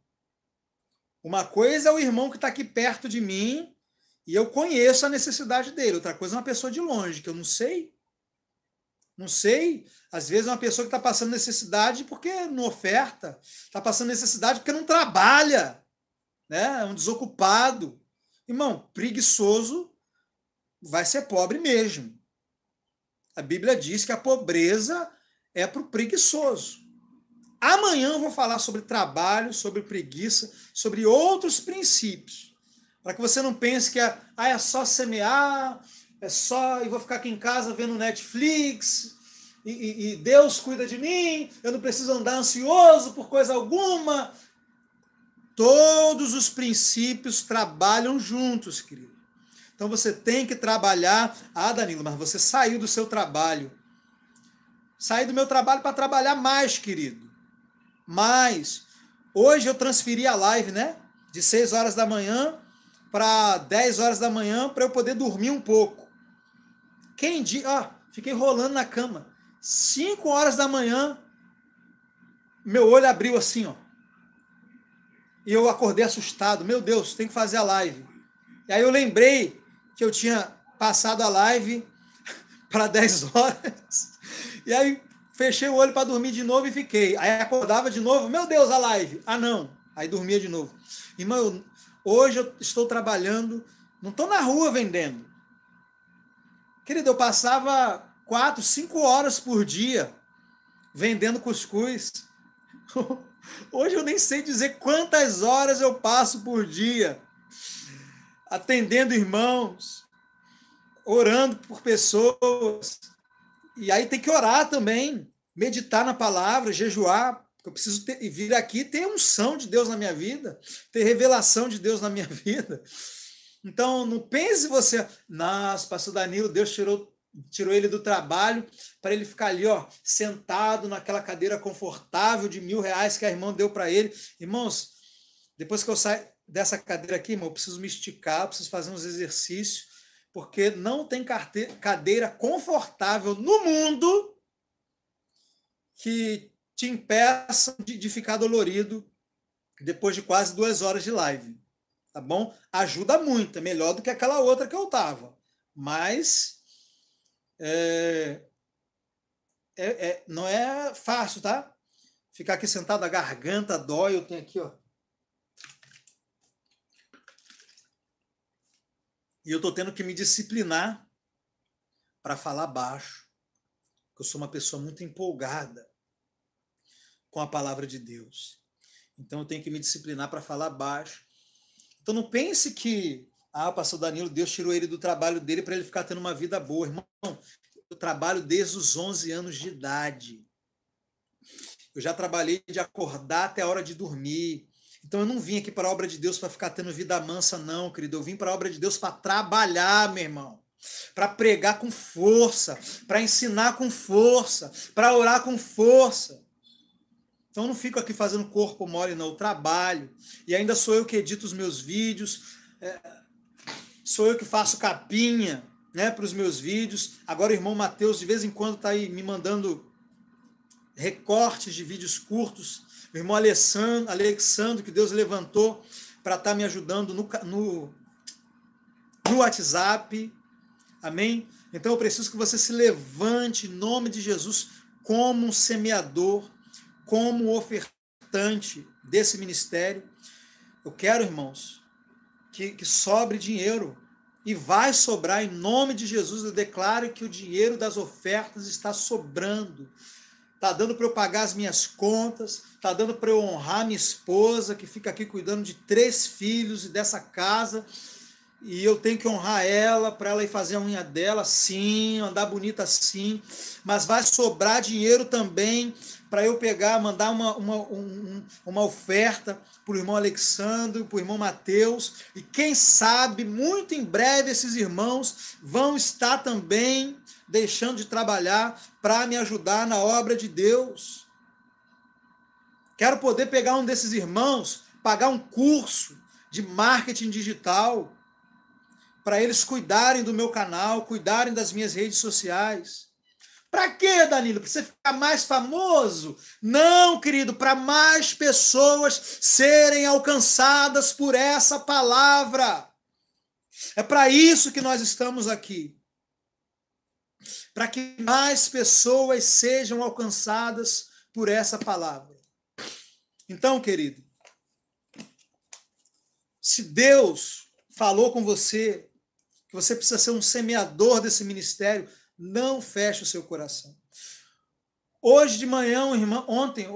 S1: Uma coisa é o irmão que está aqui perto de mim e eu conheço a necessidade dele. Outra coisa é uma pessoa de longe, que eu não sei. Não sei. Às vezes é uma pessoa que está passando necessidade porque não oferta. Está passando necessidade porque não trabalha. Né? É um desocupado. Irmão, preguiçoso vai ser pobre mesmo. A Bíblia diz que a pobreza é para o preguiçoso. Amanhã eu vou falar sobre trabalho, sobre preguiça, sobre outros princípios. Para que você não pense que é só semear, e vou ficar aqui em casa vendo Netflix, e Deus cuida de mim, eu não preciso andar ansioso por coisa alguma. Todos os princípios trabalham juntos, querido. Então você tem que trabalhar. Ah, Danilo, mas você saiu do seu trabalho. Saí do meu trabalho para trabalhar mais, querido. Mas hoje eu transferi a live, né? De 6 horas da manhã para 10 horas da manhã para eu poder dormir um pouco. Quem diz... fiquei rolando na cama. 5 horas da manhã, meu olho abriu assim, ó. E eu acordei assustado. Meu Deus, tem que fazer a live. E aí eu lembrei que eu tinha passado a live para 10 horas. E aí fechei o olho para dormir de novo e fiquei. Aí acordava de novo, meu Deus, a live. Ah, não. Aí dormia de novo. Irmão, hoje eu estou trabalhando, não estou na rua vendendo. Querido, eu passava 4, 5 horas por dia vendendo cuscuz. Hoje eu nem sei dizer quantas horas eu passo por dia atendendo irmãos, orando por pessoas. E aí tem que orar também, meditar na palavra, jejuar. Eu preciso vir aqui ter unção de Deus na minha vida, ter revelação de Deus na minha vida. Então, não pense você, nossa, pastor Danilo, Deus tirou ele do trabalho para ele ficar ali, ó, sentado naquela cadeira confortável de R$1.000 que a irmã deu para ele. Irmãos, depois que eu saio dessa cadeira aqui, irmão, eu preciso me esticar, eu preciso fazer uns exercícios, porque não tem cadeira confortável no mundo que te impeça de ficar dolorido depois de quase 2 horas de live. Tá bom? Ajuda muito, é melhor do que aquela outra que eu tava. Mas não é fácil, tá? Ficar aqui sentado, a garganta dói, eu tenho aqui, ó. E eu estou tendo que me disciplinar para falar baixo, porque eu sou uma pessoa muito empolgada com a palavra de Deus. Então eu tenho que me disciplinar para falar baixo. Então não pense que, pastor Danilo, Deus tirou ele do trabalho dele para ele ficar tendo uma vida boa. Irmão, eu trabalho desde os 11 anos de idade. Eu já trabalhei de acordar até a hora de dormir. Então eu não vim aqui para a obra de Deus para ficar tendo vida mansa, não, querido. Eu vim para a obra de Deus para trabalhar, meu irmão. Para pregar com força, para ensinar com força, para orar com força. Então eu não fico aqui fazendo corpo mole, não. Eu trabalho. E ainda sou eu que edito os meus vídeos. Sou eu que faço capinha, né, para os meus vídeos. Agora o irmão Mateus de vez em quando está aí me mandando recortes de vídeos curtos. O irmão Alexandre, que Deus levantou para estar me ajudando no WhatsApp. Amém? Então eu preciso que você se levante em nome de Jesus como um semeador, como ofertante desse ministério. Eu quero, irmãos, que sobre dinheiro. E vai sobrar em nome de Jesus. Eu declaro que o dinheiro das ofertas está sobrando. Está dando para eu pagar as minhas contas, está dando para eu honrar minha esposa, que fica aqui cuidando de 3 filhos e dessa casa, e eu tenho que honrar ela, para ela ir fazer a unha dela, sim, andar bonita sim, mas vai sobrar dinheiro também para eu pegar, mandar uma oferta para o irmão Alexandre, para o irmão Mateus, e quem sabe, muito em breve, esses irmãos vão estar também deixando de trabalhar para me ajudar na obra de Deus. Quero poder pegar um desses irmãos, pagar um curso de marketing digital, para eles cuidarem do meu canal, cuidarem das minhas redes sociais. Para quê, Danilo? Para você ficar mais famoso? Não, querido, para mais pessoas serem alcançadas por essa palavra. É para isso que nós estamos aqui. Para que mais pessoas sejam alcançadas por essa palavra. Então, querido, se Deus falou com você que você precisa ser um semeador desse ministério, não feche o seu coração. Hoje de manhã, ontem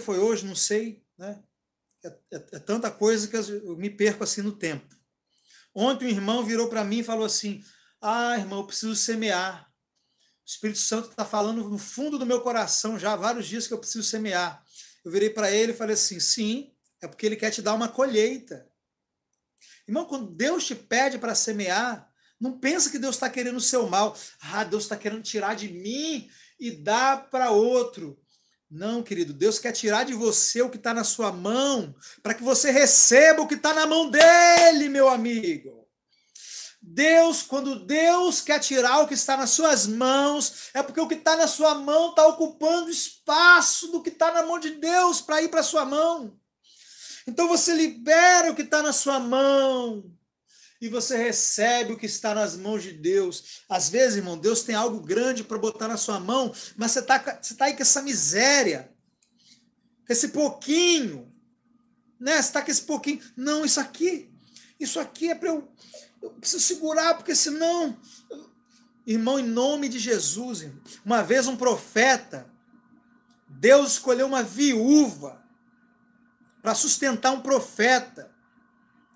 S1: foi hoje, não sei, né? É tanta coisa que eu me perco assim no tempo. Ontem um irmão virou para mim e falou assim: irmão, eu preciso semear. O Espírito Santo está falando no fundo do meu coração já há vários dias que eu preciso semear. Eu virei para ele e falei assim: sim, é porque ele quer te dar uma colheita. Irmão, quando Deus te pede para semear, não pensa que Deus está querendo o seu mal. Deus está querendo tirar de mim e dar para outro. Não, querido, Deus quer tirar de você o que está na sua mão, para que você receba o que está na mão dele, meu amigo. Quando Deus quer tirar o que está nas suas mãos, é porque o que está na sua mão está ocupando espaço do que está na mão de Deus para ir para a sua mão. Então você libera o que está na sua mão e você recebe o que está nas mãos de Deus. Às vezes, irmão, Deus tem algo grande para botar na sua mão, mas você tá aí com essa miséria, com esse pouquinho, né? Você está com esse pouquinho. Não, isso aqui é para eu preciso segurar, porque senão... Irmão, em nome de Jesus, irmão, uma vez um profeta, Deus escolheu uma viúva para sustentar um profeta.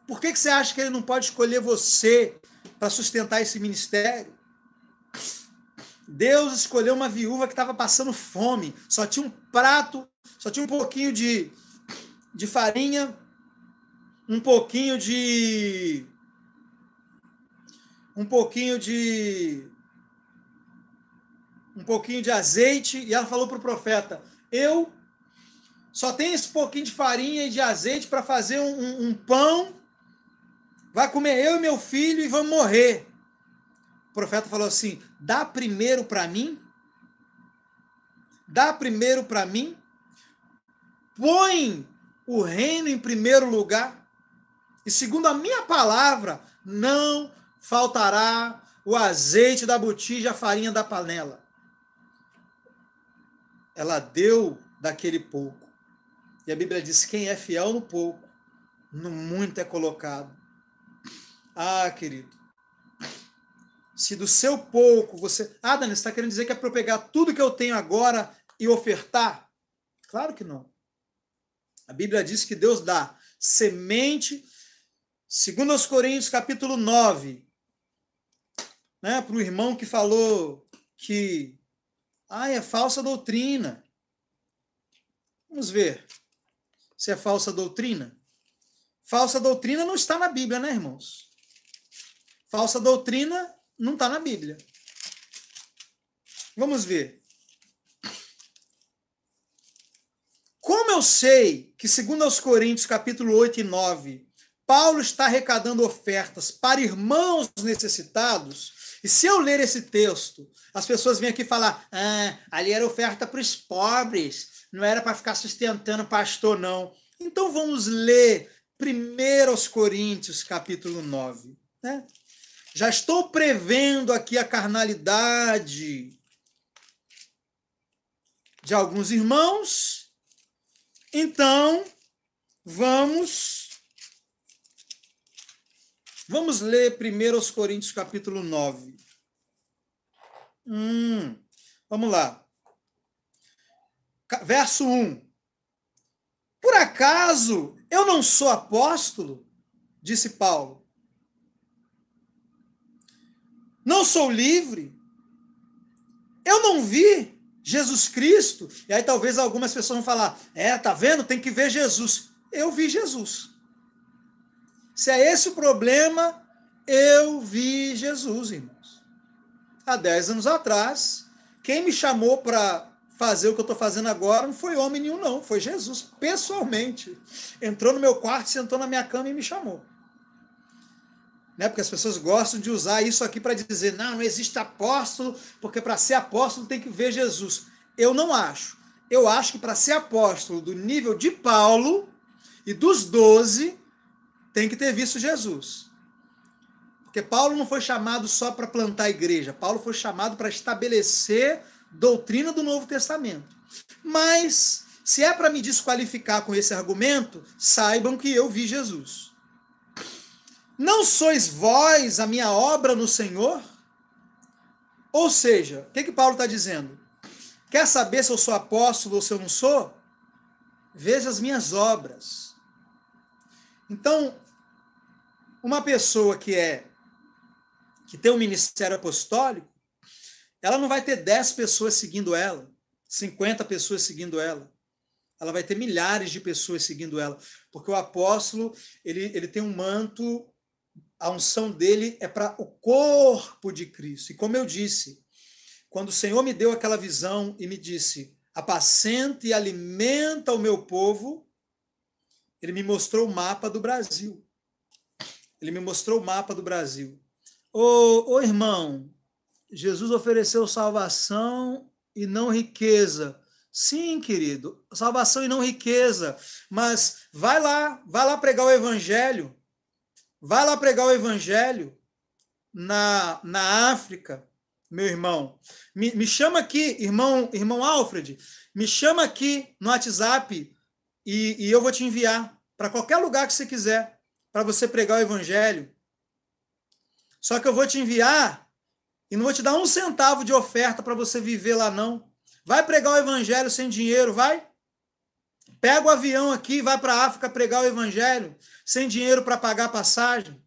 S1: Por que você acha que ele não pode escolher você para sustentar esse ministério? Deus escolheu uma viúva que estava passando fome, só tinha um prato, só tinha um pouquinho de farinha, um pouquinho de azeite, e ela falou para o profeta: eu só tenho esse pouquinho de farinha e de azeite para fazer um pão, vai comer eu e meu filho e vamos morrer. O profeta falou assim: dá primeiro para mim, põe o reino em primeiro lugar, e segundo a minha palavra, não faltará o azeite da botija, a farinha da panela. Ela deu daquele pouco. E a Bíblia diz: quem é fiel no pouco, no muito é colocado. Ah, querido, se do seu pouco você... Ah, Dani, você está querendo dizer que é para eu pegar tudo que eu tenho agora e ofertar? Claro que não. A Bíblia diz que Deus dá semente, segundo aos Coríntios, capítulo 9, né, para o irmão que falou que é falsa doutrina. Vamos ver se é falsa doutrina. Falsa doutrina não está na Bíblia, né, irmãos? Falsa doutrina não está na Bíblia. Vamos ver. Como eu sei que, segundo aos Coríntios, capítulo 8 e 9, Paulo está arrecadando ofertas para irmãos necessitados, e se eu ler esse texto, as pessoas vêm aqui falar: ali era oferta para os pobres, não era para ficar sustentando pastor, não. Então vamos ler 1 aos Coríntios, capítulo 9. Né? Já estou prevendo aqui a carnalidade de alguns irmãos, então vamos ler 1 aos Coríntios, capítulo 9. Vamos lá. Verso 1. Por acaso eu não sou apóstolo? Disse Paulo. Não sou livre? Eu não vi Jesus Cristo? E aí talvez algumas pessoas vão falar: tá vendo? Tem que ver Jesus. Eu vi Jesus. Se é esse o problema, eu vi Jesus, irmãos. Há 10 anos atrás, quem me chamou para fazer o que eu estou fazendo agora não foi homem nenhum, não. Foi Jesus, pessoalmente. Entrou no meu quarto, sentou na minha cama e me chamou. Né? Porque as pessoas gostam de usar isso aqui para dizer: não existe apóstolo, porque para ser apóstolo tem que ver Jesus. Eu não acho. Eu acho que para ser apóstolo do nível de Paulo e dos 12, tem que ter visto Jesus. Porque Paulo não foi chamado só para plantar a igreja. Paulo foi chamado para estabelecer doutrina do Novo Testamento. Mas, se é para me desqualificar com esse argumento, saibam que eu vi Jesus. Não sois vós a minha obra no Senhor? Ou seja, o que Paulo está dizendo? Quer saber se eu sou apóstolo ou se eu não sou? Veja as minhas obras. Então, uma pessoa que tem um ministério apostólico, ela não vai ter 10 pessoas seguindo ela, 50 pessoas seguindo ela. Ela vai ter milhares de pessoas seguindo ela. Porque o apóstolo, ele tem um manto, a unção dele é para o corpo de Cristo. E como eu disse, quando o Senhor me deu aquela visão e me disse: apacenta e alimenta o meu povo, ele me mostrou o mapa do Brasil. Ele me mostrou o mapa do Brasil. Ô irmão, Jesus ofereceu salvação e não riqueza. Sim, querido, salvação e não riqueza. Mas vai lá pregar o evangelho. Vai lá pregar o evangelho na África, meu irmão. Me chama aqui, irmão Alfred, me chama aqui no WhatsApp e eu vou te enviar para qualquer lugar que você quiser, para você pregar o evangelho. Só que eu vou te enviar e não vou te dar um centavo de oferta para você viver lá, não. Vai pregar o evangelho sem dinheiro, vai. Pega o avião aqui e vai para a África pregar o evangelho sem dinheiro para pagar a passagem.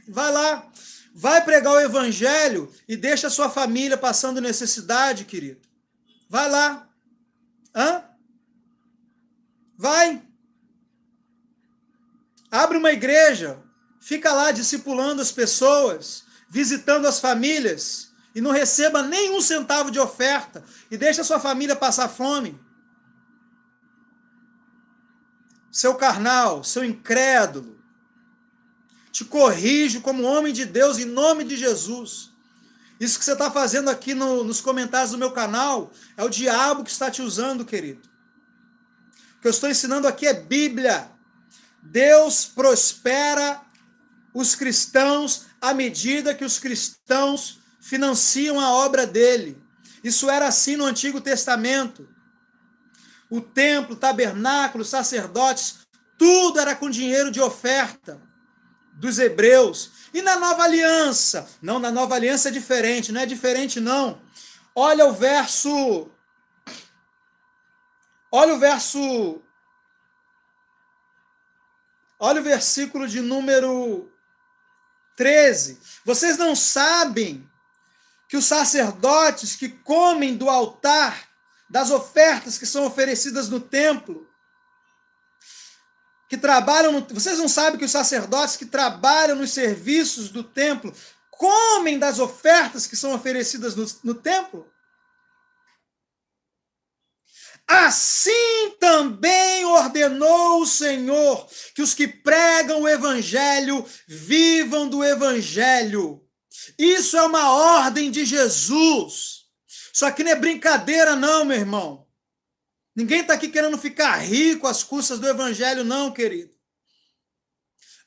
S1: Vai lá. Vai pregar o evangelho e deixa a sua família passando necessidade, querido. Vai lá. Hã? Vai. Abre uma igreja. Fica lá discipulando as pessoas, visitando as famílias e não receba nenhum centavo de oferta e deixa a sua família passar fome. Seu carnal, seu incrédulo, te corrijo como homem de Deus em nome de Jesus. Isso que você está fazendo aqui nos comentários do meu canal é o diabo que está te usando, querido. O que eu estou ensinando aqui é Bíblia. Deus prospera os cristãos à medida que os cristãos financiam a obra dele. Isso era assim no Antigo Testamento. O templo, o tabernáculo, os sacerdotes, tudo era com dinheiro de oferta dos hebreus. E na Nova Aliança? Não, na Nova Aliança é diferente, não é diferente não. Olha o verso... Olha o versículo de número 13. Vocês não sabem que os sacerdotes que comem do altar, das ofertas que são oferecidas no templo, que trabalham vocês não sabem que os sacerdotes que trabalham nos serviços do templo comem das ofertas que são oferecidas no templo? Assim também ordenou o Senhor que os que pregam o evangelho vivam do evangelho. Isso é uma ordem de Jesus. Só que não é brincadeira não, meu irmão. Ninguém está aqui querendo ficar rico às custas do evangelho não, querido.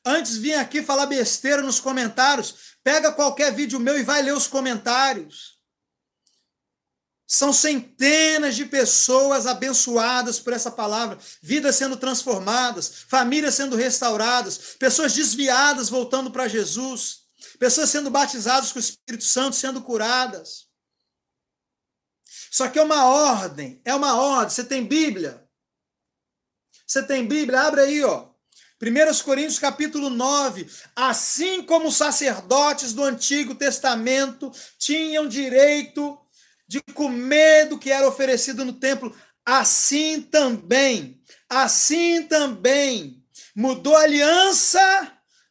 S1: Antes vinha aqui falar besteira nos comentários. Pega qualquer vídeo meu e vai ler os comentários. São centenas de pessoas abençoadas por essa palavra, vidas sendo transformadas, famílias sendo restauradas, pessoas desviadas voltando para Jesus, pessoas sendo batizadas com o Espírito Santo, sendo curadas. Só que é uma ordem. Você tem Bíblia? Você tem Bíblia? Abre aí, ó. 1 Coríntios capítulo 9. Assim como os sacerdotes do Antigo Testamento tinham direito de comer do que era oferecido no templo, assim também mudou a aliança,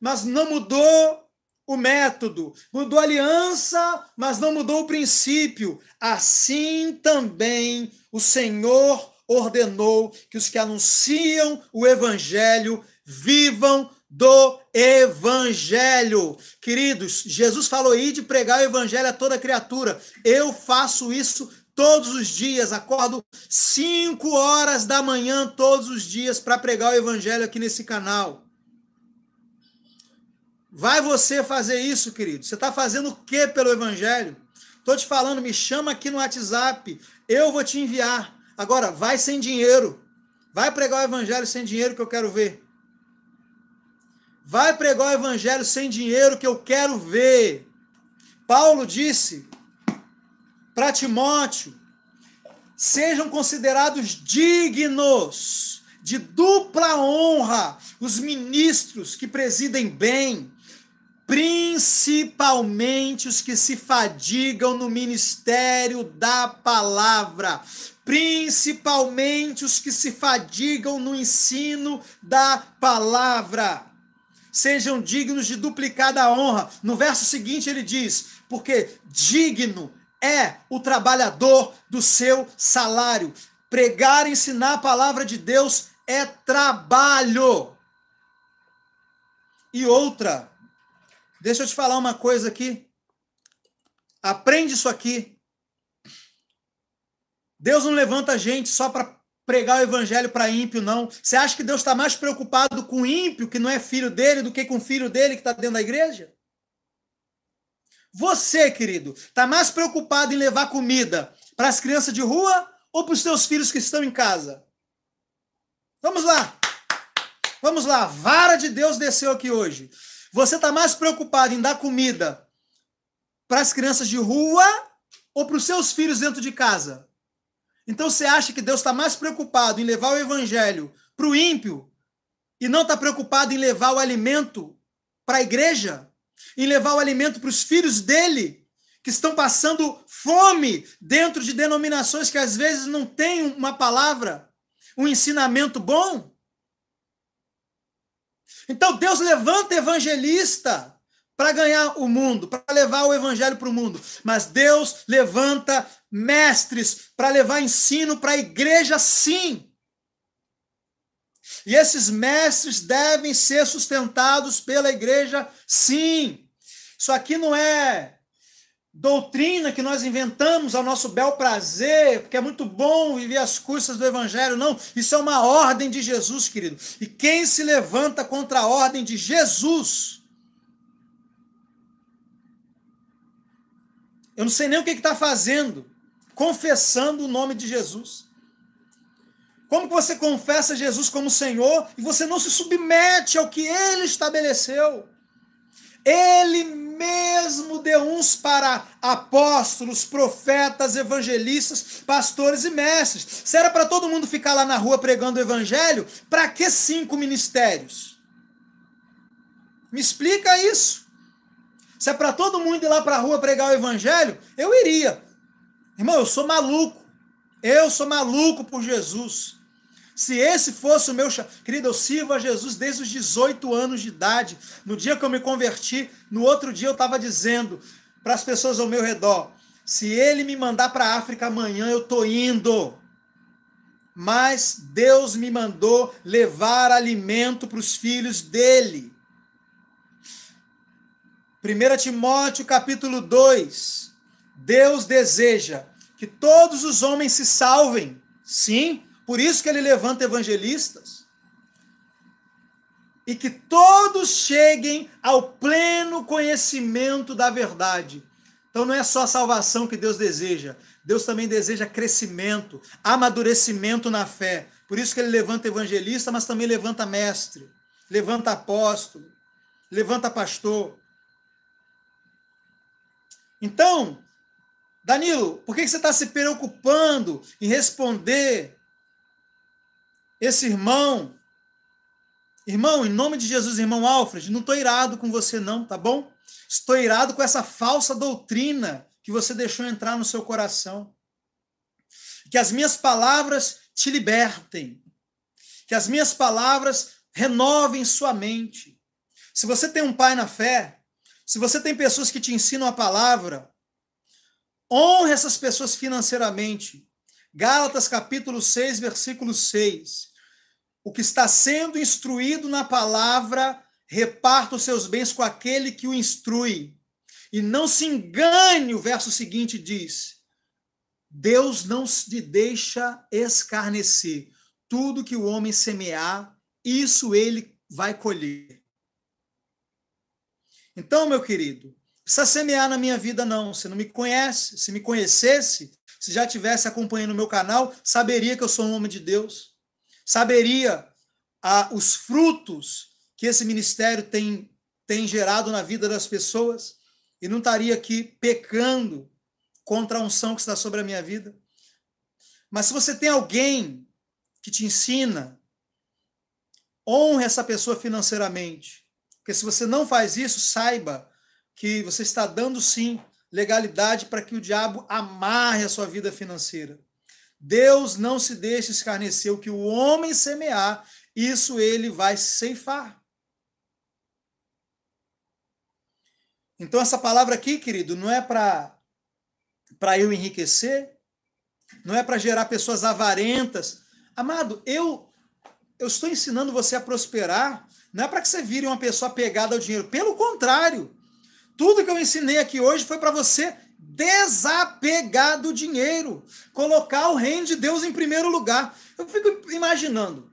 S1: mas não mudou o método, mudou a aliança, mas não mudou o princípio. Assim também o Senhor ordenou que os que anunciam o evangelho vivam do evangelho. Queridos, Jesus falou aí de pregar o evangelho a toda criatura. Eu faço isso todos os dias, acordo 5 horas da manhã todos os dias para pregar o evangelho aqui nesse canal. Vai você fazer isso, querido? Você está fazendo o que pelo evangelho? Estou te falando, me chama aqui no WhatsApp, eu vou te enviar. Agora, vai sem dinheiro. Vai pregar o evangelho sem dinheiro que eu quero ver. Vai pregar o evangelho sem dinheiro que eu quero ver. Paulo disse para Timóteo, sejam considerados dignos de dupla honra os ministros que presidem bem, principalmente os que se fadigam no ministério da palavra, principalmente os que se fadigam no ensino da palavra. Sejam dignos de duplicada honra. No verso seguinte ele diz, porque digno é o trabalhador do seu salário. Pregar e ensinar a palavra de Deus é trabalho. E outra, deixa eu te falar uma coisa aqui. Aprende isso aqui. Deus não levanta gente só para pregar o evangelho para ímpio, não. Você acha que Deus está mais preocupado com o ímpio, que não é filho dele, do que com o filho dele que está dentro da igreja? Você, querido, está mais preocupado em levar comida para as crianças de rua ou para os seus filhos que estão em casa? Vamos lá. Vamos lá. A vara de Deus desceu aqui hoje. Você está mais preocupado em dar comida para as crianças de rua ou para os seus filhos dentro de casa? Então você acha que Deus está mais preocupado em levar o evangelho para o ímpio e não está preocupado em levar o alimento para a igreja? em levar o alimento para os filhos dele, que estão passando fome dentro de denominações que às vezes não têm uma palavra, um ensinamento bom? Então Deus levanta evangelista para ganhar o mundo, para levar o evangelho para o mundo. Mas Deus levanta mestres para levar ensino para a igreja, sim. E esses mestres devem ser sustentados pela igreja, sim. Isso aqui não é doutrina que nós inventamos ao nosso bel prazer, porque é muito bom viver as custas do evangelho. Não, isso é uma ordem de Jesus, querido. E quem se levanta contra a ordem de Jesus, eu não sei nem o que está fazendo, confessando o nome de Jesus. Como que você confessa Jesus como Senhor e você não se submete ao que Ele estabeleceu? Ele mesmo deu uns para apóstolos, profetas, evangelistas, pastores e mestres. Se era para todo mundo ficar lá na rua pregando o evangelho, para que 5 ministérios? Me explica isso. Se é para todo mundo ir lá para a rua pregar o evangelho, eu iria. Irmão, eu sou maluco. Eu sou maluco por Jesus. Se esse fosse o meu... Querido, eu sirvo a Jesus desde os 18 anos de idade. No dia que eu me converti, no outro dia eu estava dizendo para as pessoas ao meu redor, se ele me mandar para a África amanhã, eu estou indo. Mas Deus me mandou levar alimento para os filhos dele. 1 Timóteo capítulo 2. Deus deseja que todos os homens se salvem. Sim, por isso que ele levanta evangelistas. E que todos cheguem ao pleno conhecimento da verdade. Então não é só a salvação que Deus deseja. Deus também deseja crescimento, amadurecimento na fé. Por isso que ele levanta evangelista, mas também levanta mestre, levanta apóstolo, levanta pastor. Então, Danilo, por que você está se preocupando em responder esse irmão? Irmão, em nome de Jesus, irmão Alfred, não estou irado com você não, tá bom? Estou irado com essa falsa doutrina que você deixou entrar no seu coração. Que as minhas palavras te libertem. Que as minhas palavras renovem sua mente. Se você tem um pai na fé, se você tem pessoas que te ensinam a palavra, honre essas pessoas financeiramente. Gálatas capítulo 6, versículo 6. O que está sendo instruído na palavra, reparta os seus bens com aquele que o instrui. E não se engane, o verso seguinte diz, Deus não se deixa escarnecer. Tudo que o homem semear, isso ele vai colher. Então, meu querido, precisa semear na minha vida não, você não me conhece. Se me conhecesse, se já estivesse acompanhando o meu canal, saberia que eu sou um homem de Deus. Saberia os frutos que esse ministério tem gerado na vida das pessoas e não estaria aqui pecando contra a unção que está sobre a minha vida. Mas se você tem alguém que te ensina, honre essa pessoa financeiramente. Porque se você não faz isso, saiba que você está dando, sim, legalidade para que o diabo amarre a sua vida financeira. Deus não se deixa escarnecer. O que o homem semear, isso ele vai ceifar. Então, essa palavra aqui, querido, não é para eu enriquecer, não é para gerar pessoas avarentas. Amado, eu estou ensinando você a prosperar, não é para que você vire uma pessoa apegada ao dinheiro. Pelo contrário, tudo que eu ensinei aqui hoje foi para você desapegar do dinheiro, colocar o reino de Deus em primeiro lugar. Eu fico imaginando,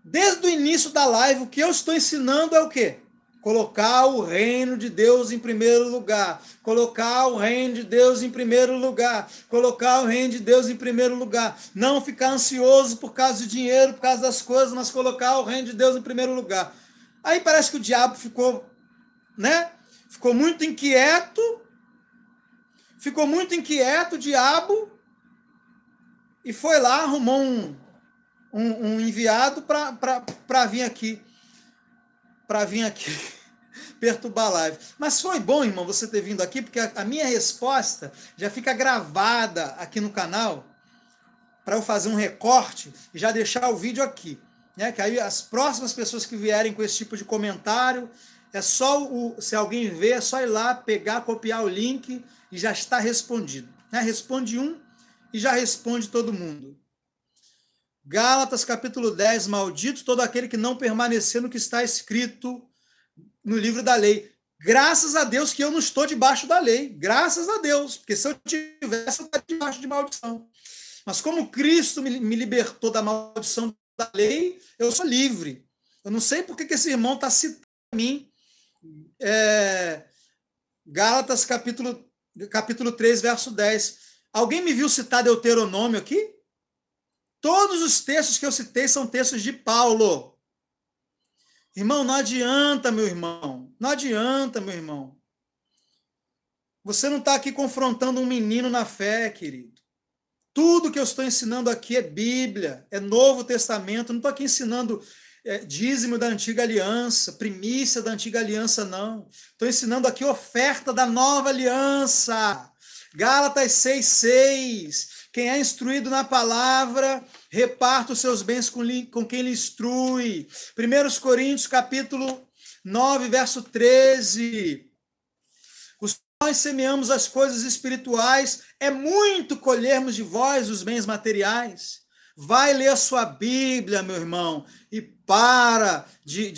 S1: desde o início da live, o que eu estou ensinando é o quê? Colocar o reino de Deus em primeiro lugar. Colocar o reino de Deus em primeiro lugar. Colocar o reino de Deus em primeiro lugar. Não ficar ansioso por causa do dinheiro, por causa das coisas, mas colocar o reino de Deus em primeiro lugar. Aí parece que o diabo ficou, né? Ficou muito inquieto. Ficou muito inquieto o diabo. E foi lá, arrumou um enviado para vir aqui. perturbar a live. Mas foi bom, irmão, você ter vindo aqui, porque a minha resposta já fica gravada aqui no canal, para eu fazer um recorte e já deixar o vídeo aqui. Né? Que aí as próximas pessoas que vierem com esse tipo de comentário, é só se alguém ver, é só ir lá, pegar, copiar o link e já está respondido. Né? Responde um e já responde todo mundo. Gálatas capítulo 10, maldito todo aquele que não permanecer no que está escrito no livro da lei. Graças a Deus que eu não estou debaixo da lei. Graças a Deus, porque se eu tivesse, eu estaria debaixo de maldição. Mas como Cristo me libertou da maldição da lei, eu sou livre. Eu não sei por que esse irmão está citando a mim Gálatas capítulo 3, verso 10. Alguém me viu citar Deuteronômio aqui? Todos os textos que eu citei são textos de Paulo. Irmão, não adianta, meu irmão. Não adianta, meu irmão. Você não está aqui confrontando um menino na fé, querido. Tudo que eu estou ensinando aqui é Bíblia, é Novo Testamento. Não estou aqui ensinando dízimo da antiga aliança, primícia da antiga aliança, não. Estou ensinando aqui oferta da nova aliança. Gálatas 6,6. Quem é instruído na palavra, reparta os seus bens com quem lhe instrui. 1 Coríntios, capítulo 9, verso 13. Nós semeamos as coisas espirituais, é muito colhermos de vós os bens materiais. Vai ler a sua Bíblia, meu irmão, e para de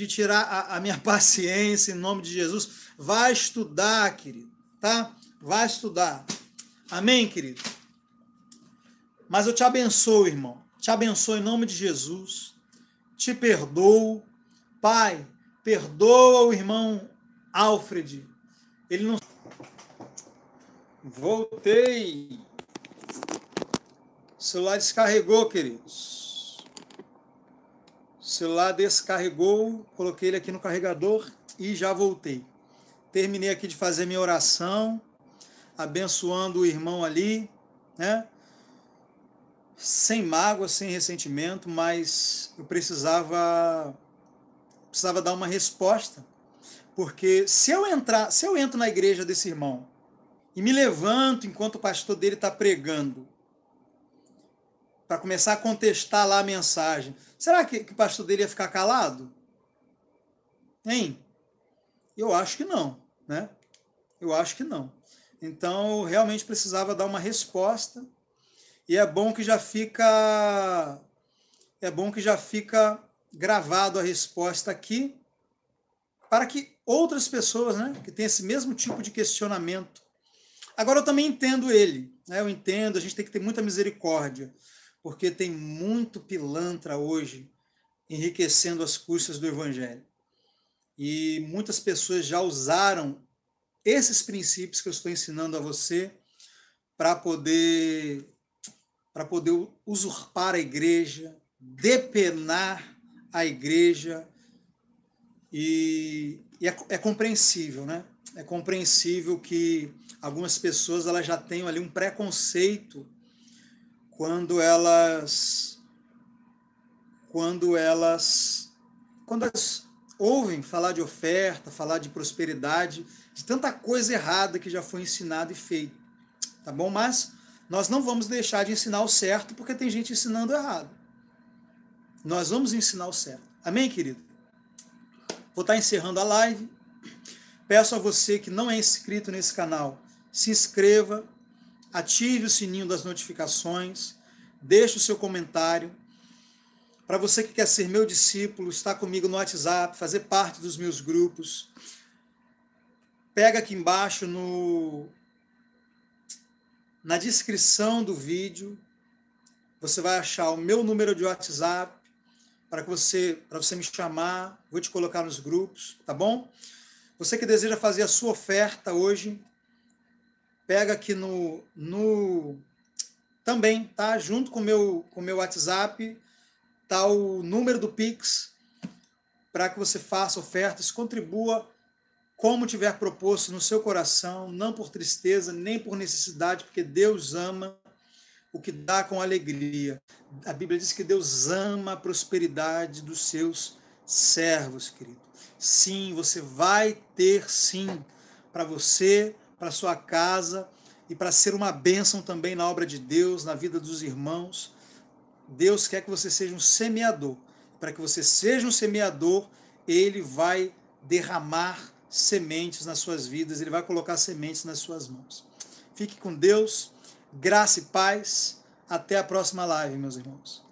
S1: tirar a minha paciência em nome de Jesus. Vai estudar, querido, tá? Vai estudar. Amém, querido? Mas eu te abençoo, irmão. Te abençoo em nome de Jesus. Te perdoo. Pai, perdoa o irmão Alfred. Ele não... Voltei. O celular descarregou, queridos. O celular descarregou. Coloquei ele aqui no carregador e já voltei. Terminei aqui de fazer minha oração, abençoando o irmão ali, né? Sem mágoa, sem ressentimento, mas eu precisava dar uma resposta. Porque se eu entro na igreja desse irmão e me levanto enquanto o pastor dele está pregando, para começar a contestar lá a mensagem, será que o pastor dele ia ficar calado? Hein? Eu acho que não, né? Eu acho que não. Então, eu realmente precisava dar uma resposta, e é bom que já fica gravado a resposta aqui, para que outras pessoas, né, que têm esse mesmo tipo de questionamento. Agora, eu também entendo ele, né? Eu entendo, a gente tem que ter muita misericórdia, porque tem muito pilantra hoje enriquecendo as custas do Evangelho. E muitas pessoas já usaram esses princípios que eu estou ensinando a você para poder usurpar a igreja, depenar a igreja. E é compreensível, né? É compreensível que algumas pessoas elas já tenham ali um preconceito quando elas ouvem falar de oferta, falar de prosperidade, de tanta coisa errada que já foi ensinado e feito, tá bom? Mas nós não vamos deixar de ensinar o certo porque tem gente ensinando errado. Nós vamos ensinar o certo. Amém, querido? Vou estar encerrando a live. Peço a você que não é inscrito nesse canal, se inscreva, ative o sininho das notificações, deixe o seu comentário. Para você que quer ser meu discípulo, estar comigo no WhatsApp, fazer parte dos meus grupos, pega aqui embaixo na descrição do vídeo, você vai achar o meu número de WhatsApp, para você me chamar, vou te colocar nos grupos, tá bom? Você que deseja fazer a sua oferta hoje, pega aqui também, tá? Junto com o meu WhatsApp, tá o número do Pix, para que você faça ofertas, contribua como tiver proposto no seu coração, não por tristeza, nem por necessidade, porque Deus ama o que dá com alegria. A Bíblia diz que Deus ama a prosperidade dos seus servos, querido. Sim, você vai ter sim, para você, para sua casa e para ser uma bênção também na obra de Deus, na vida dos irmãos. Deus quer que você seja um semeador. Para que você seja um semeador, Ele vai derramar sementes nas suas vidas, Ele vai colocar sementes nas suas mãos. Fique com Deus, graça e paz. Até a próxima live, meus irmãos.